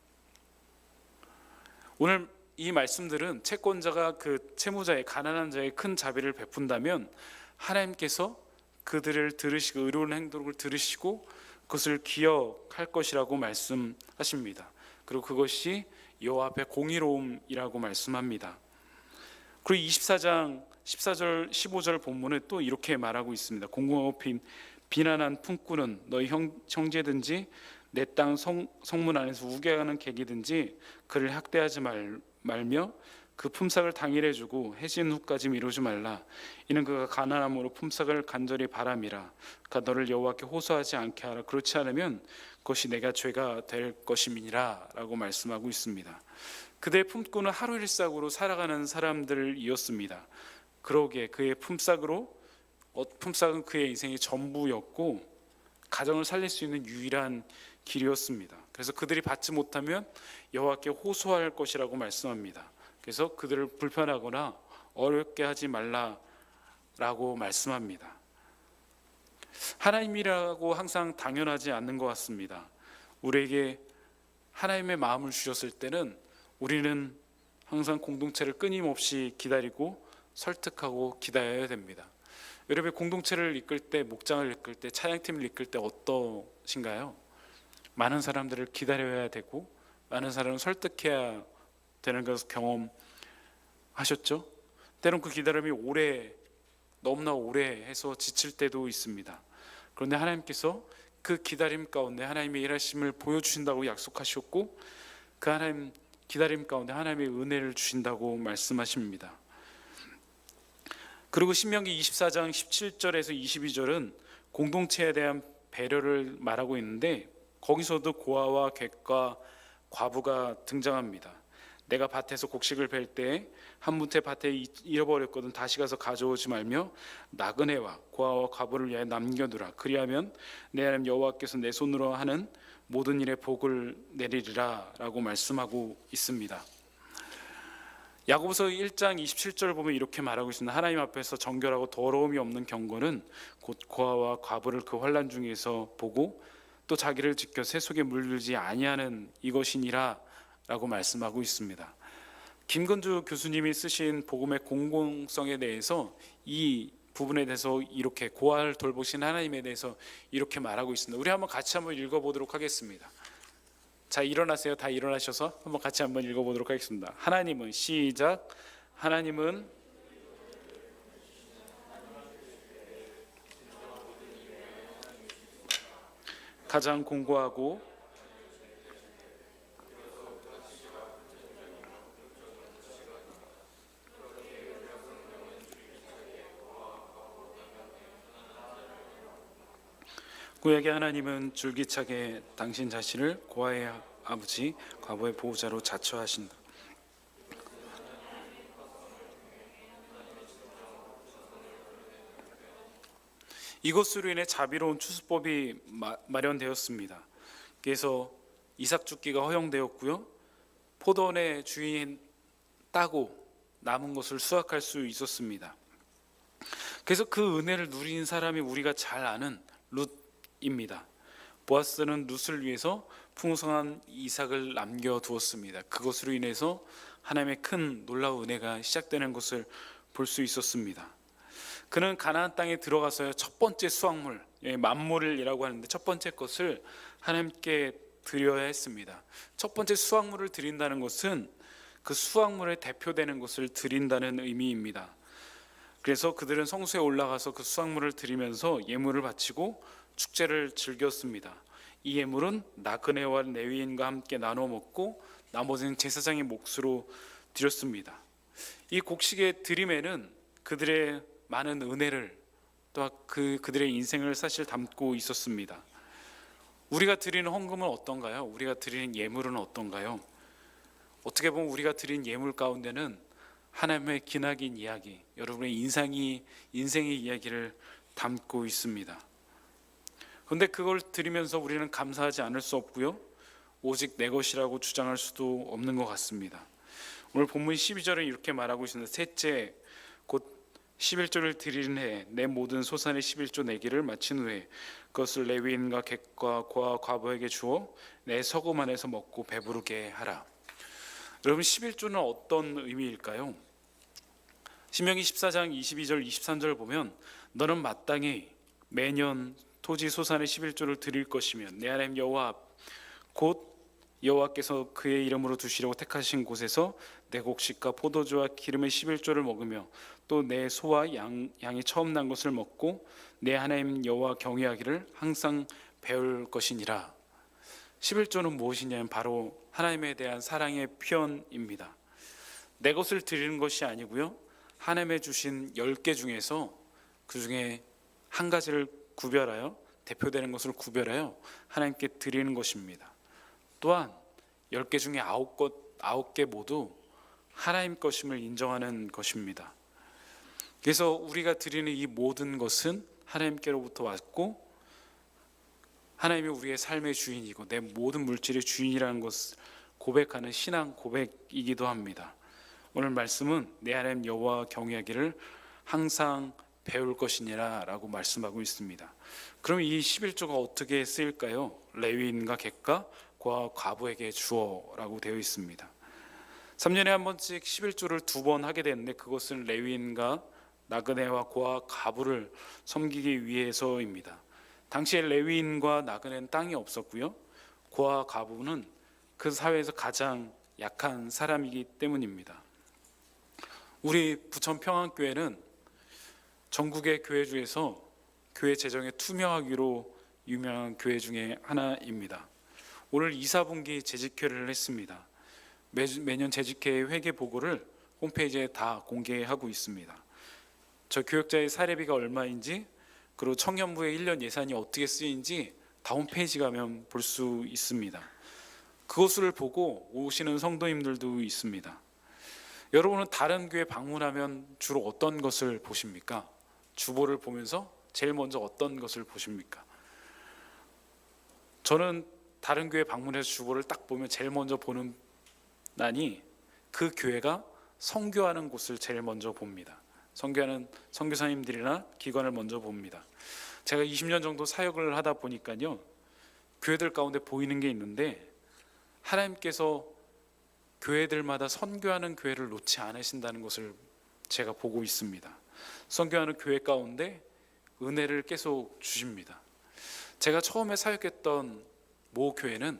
오늘 이 말씀들은 채권자가 그 채무자의 가난한 자의 큰 자비를 베푼다면 하나님께서 그들을 들으시고 의로운 행동을 들으시고 그것을 기억할 것이라고 말씀하십니다. 그리고 그것이 여호와 앞에 공의로움이라고 말씀합니다. 그리고 24장 14절 15절 본문에 또 이렇게 말하고 있습니다. 공공하고 비난한 품꾼은 너희 형제든지 내 땅 성문 안에서 우겨가는 객이든지 그를 학대하지 말며 그 품삯을 당일에 주고 해진 후까지 미루지 말라. 이는 그가 가난함으로 품삯을 간절히 바람이라. 그가 너를 여호와께 호소하지 않게 하라. 그렇지 않으면 그것이 내가 죄가 될 것임이니라 라고 말씀하고 있습니다. 그들의 품꾼은 하루 일삭으로 살아가는 사람들이었습니다. 그러기에 그의 품삯은 그의 인생의 전부였고 가정을 살릴 수 있는 유일한 길이었습니다. 그래서 그들이 받지 못하면 여호와께 호소할 것이라고 말씀합니다. 그래서 그들을 불편하거나 어렵게 하지 말라라고 말씀합니다. 하나님이라고 항상 당연하지 않는 것 같습니다. 우리에게 하나님의 마음을 주셨을 때는 우리는 항상 공동체를 끊임없이 기다리고 설득하고 기다려야 됩니다. 여러분, 공동체를 이끌 때, 목장을 이끌 때, 찬양팀을 이끌 때 어떠신가요? 많은 사람들을 기다려야 되고 많은 사람을 설득해야 되는 것을 경험하셨죠? 때론 그 기다림이 너무나 오래 해서 지칠 때도 있습니다. 그런데 하나님께서 그 기다림 가운데 하나님의 일하심을 보여주신다고 약속하셨고, 그 하나님 기다림 가운데 하나님의 은혜를 주신다고 말씀하십니다. 그리고 신명기 24장 17절에서 22절은 공동체에 대한 배려를 말하고 있는데, 거기서도 고아와 객과 과부가 등장합니다. 내가 밭에서 곡식을 벨 때 한 문태 밭에 잃어버렸거든 다시 가서 가져오지 말며 나그네와 고아와 과부를 위하여 남겨두라. 그리하면 내 하나님 여호와께서 내 손으로 하는 모든 일에 복을 내리리라 라고 말씀하고 있습니다. 야고보서 1장 27절을 보면 이렇게 말하고 있습니다. 하나님 앞에서 정결하고 더러움이 없는 경건은 곧 고아와 과부를 그 환난 중에서 보고 또 자기를 지켜 새 속에 물들지 아니하는 이것이니라 라고 말씀하고 있습니다. 김건주 교수님이 쓰신 복음의 공공성에 대해서 이 부분에 대해서 이렇게 고아를 돌보신 하나님에 대해서 이렇게 말하고 있습니다. 우리 한번 같이 한번 읽어보도록 하겠습니다. 자, 일어나세요. 다 일어나셔서 한번 같이 한번 읽어보도록 하겠습니다. 하나님은, 시작. 하나님은 가장 공고하고 구약의 하나님은 줄기차게 당신 자신을 고아의 아버지, 과부의 보호자로 자처하신다. 이것으로 인해 자비로운 추수법이 마련되었습니다. 그래서 이삭 죽기가 허용되었고요, 포도원의 주인 따고 남은 것을 수확할 수 있었습니다. 그래서 그 은혜를 누린 사람이 우리가 잘 아는 룻입니다. 보아스는 룻을 위해서 풍성한 이삭을 남겨두었습니다. 그것으로 인해서 하나님의 큰 놀라운 은혜가 시작되는 것을 볼 수 있었습니다. 그는 가나안 땅에 들어가서요, 첫 번째 수확물, 만물이라고 하는데 첫 번째 것을 하나님께 드려야 했습니다. 첫 번째 수확물을 드린다는 것은 그 수확물에 대표되는 것을 드린다는 의미입니다. 그래서 그들은 성소에 올라가서 그 수확물을 드리면서 예물을 바치고 축제를 즐겼습니다. 이 예물은 나그네와 레위인과 함께 나눠 먹고 나머지는 제사장의 몫으로 드렸습니다. 이 곡식의 드림에는 그들의 많은 은혜를 또 그들의 인생을 사실 담고 있었습니다. 우리가 드리는 헌금은 어떤가요? 우리가 드리는 예물은 어떤가요? 어떻게 보면 우리가 드린 예물 가운데는 하나님의 기나긴 이야기, 여러분의 인생의 이야기를 담고 있습니다. 그런데 그걸 드리면서 우리는 감사하지 않을 수 없고요, 오직 내 것이라고 주장할 수도 없는 것 같습니다. 오늘 본문 12절은 이렇게 말하고 있습니다. 셋째, 곧 11조를 드리는 해 내 모든 소산의 11조 내기를 마친 후에 그것을 레위인과 객과 고아 과부에게 주어 내 서금 안에서 먹고 배부르게 하라. 여러분, 11조는 어떤 의미일까요? 신명기 14장 22절 23절을 보면 너는 마땅히 매년 토지 소산의 11조를 드릴 것이며 내 하나님 여호와 곧 여호와께서 그의 이름으로 두시려고 택하신 곳에서 내 곡식과 포도주와 기름의 11조를 먹으며 또 내 소와 양이 처음 난 것을 먹고 내 하나님 여호와 경외하기를 항상 배울 것이니라. 11조는 무엇이냐면 바로 하나님에 대한 사랑의 표현입니다. 내 것을 드리는 것이 아니고요, 하나님의 주신 10개 중에서 그 중에 한 가지를 구별하여, 대표되는 것을 구별하여 하나님께 드리는 것입니다. 또한 10개 중에 9개 모두 하나님 것임을 인정하는 것입니다. 그래서 우리가 드리는 이 모든 것은 하나님께로부터 왔고 하나님이 우리의 삶의 주인이고 내 모든 물질의 주인이라는 것을 고백하는 신앙 고백이기도 합니다. 오늘 말씀은 내 하나님 여호와 경외하기를 항상 배울 것이니라 라고 말씀하고 있습니다. 그럼 이 11조가 어떻게 쓰일까요? 레위인과 객과 고아와 과부에게 주어 라고 되어 있습니다. 3년에 한 번씩 11조를 2번 하게 되는데 그것은 레위인과 나그네와 고아 과부를 섬기기 위해서입니다. 당시에 레위인과 나그네는 땅이 없었고요, 고아 과부는 그 사회에서 가장 약한 사람이기 때문입니다. 우리 부천 평안교회는 전국의 교회 중에서 교회 재정에 투명하기로 유명한 교회 중에 하나입니다. 오늘 2, 4분기 재직회를 했습니다. 매년 재직회 회계 보고를 홈페이지에 다 공개하고 있습니다. 저 교역자의 사례비가 얼마인지, 그리고 청년부의 1년 예산이 어떻게 쓰이는지 다 홈페이지 가면 볼 수 있습니다. 그것을 보고 오시는 성도님들도 있습니다. 여러분은 다른 교회 방문하면 주로 어떤 것을 보십니까? 주보를 보면서 제일 먼저 어떤 것을 보십니까? 저는 다른 교회 방문해서 주보를 딱 보면 제일 먼저 보는 난이 그 교회가 선교하는 곳을 제일 먼저 봅니다. 선교하는 선교사님들이나 기관을 먼저 봅니다. 제가 20년 정도 사역을 하다 보니까요, 교회들 가운데 보이는 게 있는데 하나님께서 교회들마다 선교하는 교회를 놓지 않으신다는 것을 제가 보고 있습니다. 선교하는 교회 가운데 은혜를 계속 주십니다. 제가 처음에 사역했던 모 교회는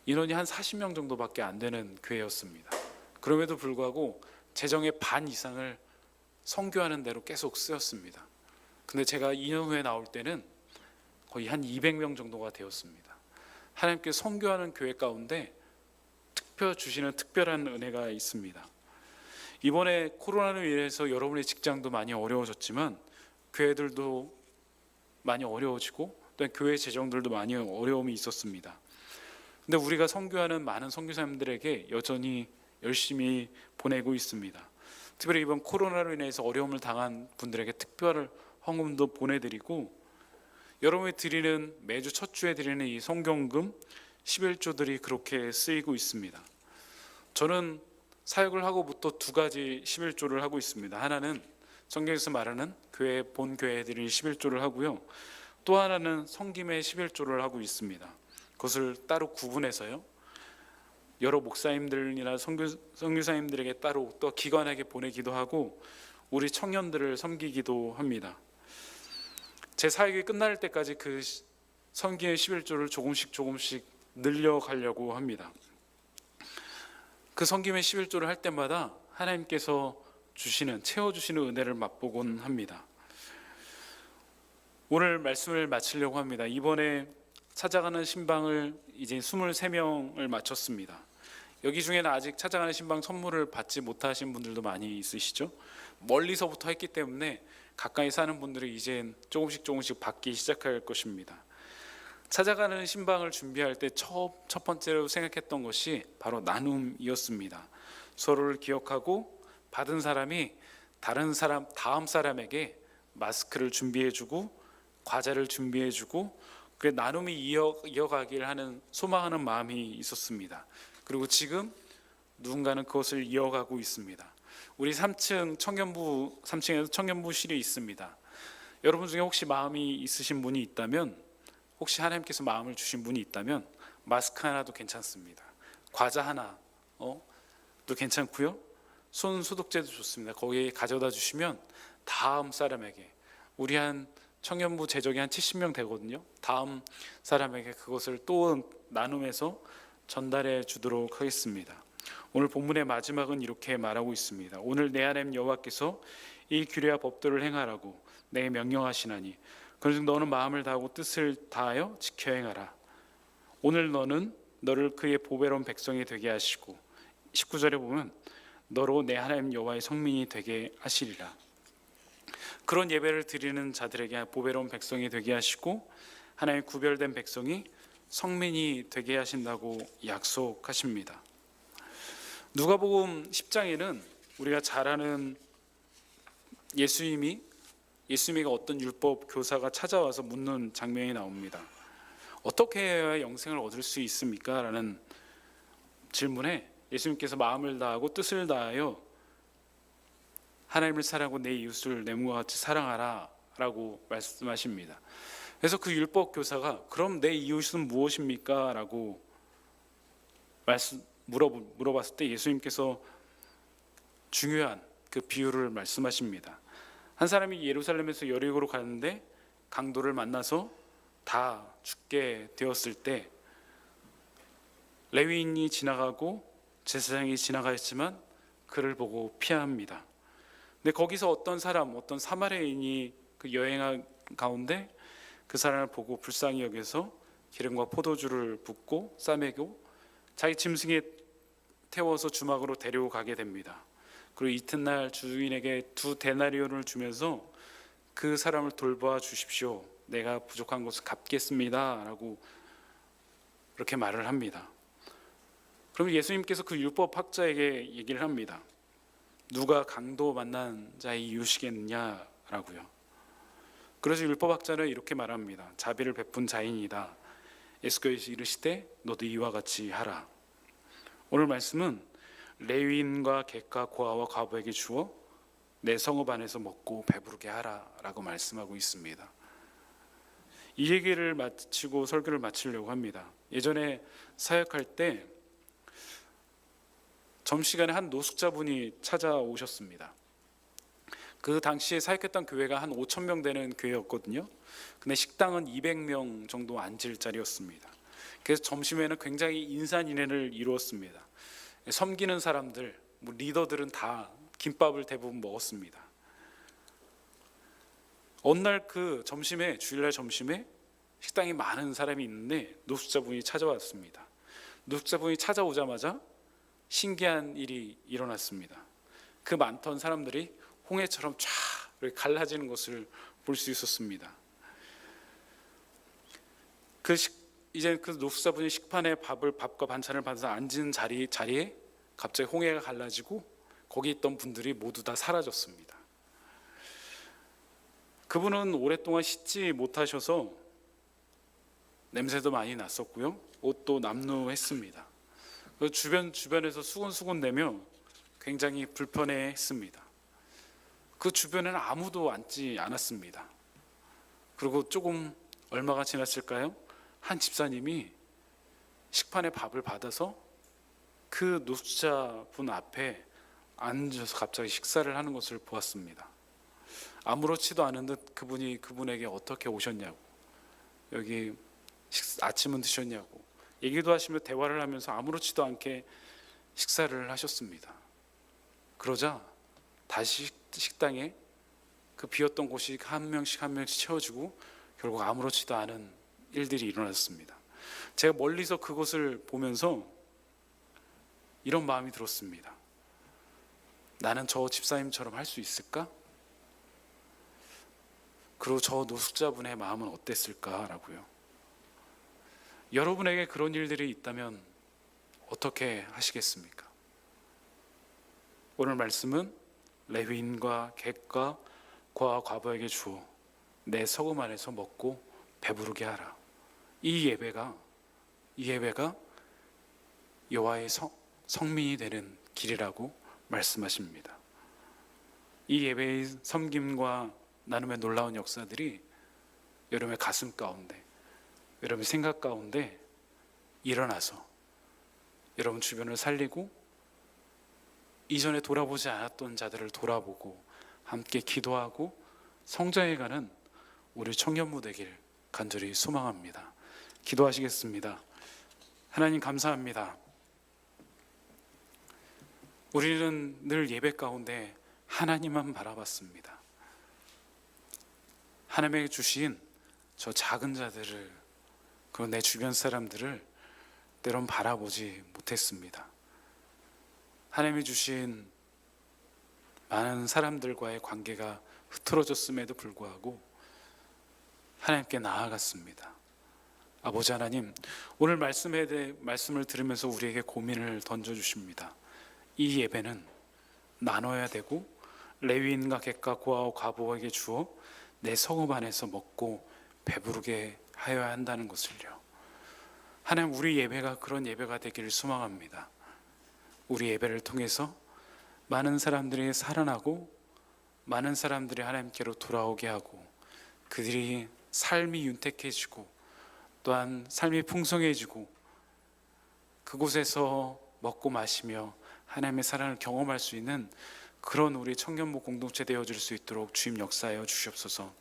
인원이 한 40명 정도밖에 안 되는 교회였습니다. 그럼에도 불구하고 재정의 반 이상을 선교하는 데로 계속 쓰였습니다. 근데 제가 2년 후에 나올 때는 거의 한 200명 정도가 되었습니다. 하나님께 선교하는 교회 가운데 주시는 특별한 은혜가 있습니다. 이번에 코로나로 인해서 여러분의 직장도 많이 어려워졌지만 교회들도 많이 어려워지고 또 교회 재정들도 많이 어려움이 있었습니다. 근데 우리가 선교하는 많은 선교사님들에게 여전히 열심히 보내고 있습니다. 특별히 이번 코로나로 인해서 어려움을 당한 분들에게 특별 헌금도 보내드리고, 여러분이 드리는 매주 첫 주에 드리는 이 성경금 11조들이 그렇게 쓰이고 있습니다. 저는 사역을 하고부터 2가지 11조를 하고 있습니다. 하나는 성경에서 말하는 교회 본 교회에 드릴 11조를 하고요, 또 하나는 성김의 11조를 하고 있습니다. 그것을 따로 구분해서요, 여러 목사님들이나 선교사님들에게 따로 또 기관에게 보내기도 하고 우리 청년들을 섬기기도 합니다. 제 사역이 끝날 때까지 그 성김의 11조를 조금씩 늘려가려고 합니다. 그 성김의 11조를 할 때마다 하나님께서 채워주시는 은혜를 맛보곤 합니다. 오늘 말씀을 마치려고 합니다. 이번에 찾아가는 신방을 이제 23명을 마쳤습니다. 여기 중에는 아직 찾아가는 신방 선물을 받지 못하신 분들도 많이 있으시죠? 멀리서부터 했기 때문에 가까이 사는 분들이 이젠 조금씩 받기 시작할 것입니다. 찾아가는 신방을 준비할 때 첫 번째로 생각했던 것이 바로 나눔이었습니다. 서로를 기억하고 받은 사람이 다른 사람, 다음 사람에게 마스크를 준비해주고 과자를 준비해주고 그 나눔이 이어가길 하는 소망하는 마음이 있었습니다. 그리고 지금 누군가는 그것을 이어가고 있습니다. 우리 3층 청년부 3층에서 청년부실이 있습니다. 여러분 중에 혹시 마음이 있으신 분이 있다면, 혹시 하나님께서 마음을 주신 분이 있다면 마스크 하나도 괜찮습니다. 과자 하나도 괜찮고요, 손 소독제도 좋습니다. 거기에 가져다 주시면 다음 사람에게, 우리 한 청년부 재적이 한 70명 되거든요. 다음 사람에게 그것을 또 나눔해서 전달해 주도록 하겠습니다. 오늘 본문의 마지막은 이렇게 말하고 있습니다. 오늘 내 하나님 여호와께서 이 규례와 법도를 행하라고 내게 명령하시나니 그래서 너는 마음을 다하고 뜻을 다하여 지켜 행하라. 오늘 너를 그의 보배로운 백성이 되게 하시고, 19절에 보면 너로 내 하나님 여호와의 성민이 되게 하시리라. 그런 예배를 드리는 자들에게 보배로운 백성이 되게 하시고 하나님 구별된 백성이 성민이 되게 하신다고 약속하십니다. 누가복음 10장에는 우리가 잘 아는 예수님이 예수님에게 어떤 율법 교사가 찾아와서 묻는 장면이 나옵니다. 어떻게 해야 영생을 얻을 수 있습니까? 라는 질문에 예수님께서 마음을 다하고 뜻을 다하여 하나님을 사랑하고 내 이웃을 내 몸과 같이 사랑하라 라고 말씀하십니다. 그래서 그 율법 교사가 그럼 내 이웃은 무엇입니까? 라고 물어봤을 때 예수님께서 중요한 그 비유를 말씀하십니다. 한 사람이 예루살렘에서 여리고로 가는데 강도를 만나서 다 죽게 되었을 때 레위인이 지나가고 제사장이 지나가했지만 그를 보고 피합니다. 근데 거기서 어떤 사마리아인이 그 여행 가운데 그 사람을 보고 불쌍히 여겨서 기름과 포도주를 붓고 싸매고 자기 짐승에 태워서 주막으로 데리고 가게 됩니다. 그리고 이튿날 주인에게 2데나리온을 주면서 그 사람을 돌봐 주십시오. 내가 부족한 것을 갚겠습니다. 라고 그렇게 말을 합니다. 그럼 예수님께서 그 율법학자에게 얘기를 합니다. 누가 강도 만난 자의 이웃이겠느냐라고요. 그래서 율법학자는 이렇게 말합니다. 자비를 베푼 자인이다. 예수께서 이르시되 너도 이와 같이 하라. 오늘 말씀은 레위인과 객과 고아와 과부에게 주어 내 성읍 안에서 먹고 배부르게 하라라고 말씀하고 있습니다. 이 얘기를 마치고 설교를 마치려고 합니다. 예전에 사역할 때 점심시간에 한 노숙자분이 찾아오셨습니다. 그 당시에 사역했던 교회가 한 5,000명 되는 교회였거든요. 근데 식당은 200명 정도 앉을 자리였습니다. 그래서 점심에는 굉장히 인산인해를 이루었습니다. 섬기는 사람들, 리더들은 다 김밥을 대부분 먹었습니다. 어느 날 그 점심에, 주일날 점심에 식당에 많은 사람이 있는데 노숙자분이 찾아왔습니다. 노숙자분이 찾아오자마자 신기한 일이 일어났습니다. 그 많던 사람들이 홍해처럼 쫙 갈라지는 것을 볼 수 있었습니다. 이제 그 노숙자분이 식판에 밥과 반찬을 받아서 앉은 자리에 갑자기 홍해가 갈라지고 거기 있던 분들이 모두 다 사라졌습니다. 그분은 오랫동안 씻지 못하셔서 냄새도 많이 났었고요. 옷도 남루했습니다. 주변에서 수군수군 대며 굉장히 불편해했습니다. 그 주변에는 아무도 앉지 않았습니다. 그리고 조금 얼마가 지났을까요? 한 집사님이 식판에 밥을 받아서 그 노숙자분 앞에 앉아서 갑자기 식사를 하는 것을 보았습니다. 아무렇지도 않은 듯 그분이 그분에게 어떻게 오셨냐고, 여기 아침은 드셨냐고 얘기도 하시며 대화를 하면서 아무렇지도 않게 식사를 하셨습니다. 그러자 다시 식당에 그 비었던 곳이 한 명씩 채워지고 결국 아무렇지도 않은 일들이 일어났습니다. 제가 멀리서 그것을 보면서 이런 마음이 들었습니다. 나는 저 집사님처럼 할 수 있을까? 그리고 저 노숙자분의 마음은 어땠을까라고요. 여러분에게 그런 일들이 있다면 어떻게 하시겠습니까? 오늘 말씀은 레위인과 객과 고아와 과부에게 주어 내 성읍 안에서 먹고 배부르게 하라. 이 예배가 여호와의 성민이 되는 길이라고 말씀하십니다. 이 예배의 섬김과 나눔의 놀라운 역사들이 여러분의 가슴 가운데, 여러분의 생각 가운데 일어나서 여러분 주변을 살리고 이전에 돌아보지 않았던 자들을 돌아보고 함께 기도하고 성장해가는 우리 청년부 되길 간절히 소망합니다. 기도하시겠습니다. 하나님 감사합니다. 우리는 늘 예배 가운데 하나님만 바라봤습니다. 하나님에게 주신 저 작은 자들을, 그리고 내 주변 사람들을 때론 바라보지 못했습니다. 하나님이 주신 많은 사람들과의 관계가 흐트러졌음에도 불구하고 하나님께 나아갔습니다. 아버지 하나님, 오늘 말씀을 들으면서 우리에게 고민을 던져주십니다. 이 예배는 나눠야 되고 레위인과 객과 고아와 과부에게 주어 내 성읍 안에서 먹고 배부르게 하여야 한다는 것을요. 하나님, 우리 예배가 그런 예배가 되기를 소망합니다. 우리 예배를 통해서 많은 사람들이 살아나고 많은 사람들이 하나님께로 돌아오게 하고 그들이 삶이 윤택해지고 또한 삶이 풍성해지고 그곳에서 먹고 마시며 하나님의 사랑을 경험할 수 있는 그런 우리 청년부 공동체 되어줄 수 있도록 주님 역사하여 주시옵소서.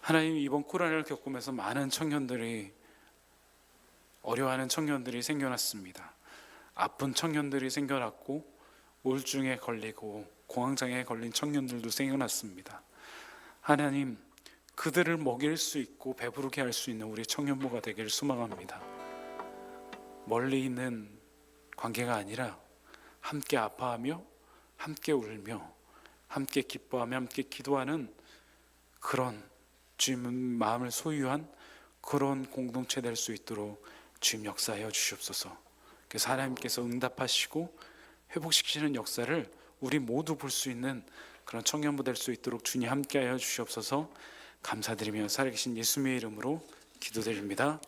하나님, 이번 코로나를 겪으면서 많은 청년들이 어려워하는 청년들이 생겨났습니다. 아픈 청년들이 생겨났고 우울증에 걸리고 공황장애에 걸린 청년들도 생겨났습니다. 하나님, 그들을 먹일 수 있고 배부르게 할 수 있는 우리 청년부가 되기를 소망합니다. 멀리 있는 관계가 아니라 함께 아파하며 함께 울며 함께 기뻐하며 함께 기도하는 그런 주님 마음을 소유한 그런 공동체 될 수 있도록 주님 역사하여 주시옵소서. 그래서 하나님께서 응답하시고 회복시키시는 역사를 우리 모두 볼 수 있는 그런 청년부 될 수 있도록 주님 함께하여 주시옵소서. 감사드리며 살아계신 예수님의 이름으로 기도드립니다.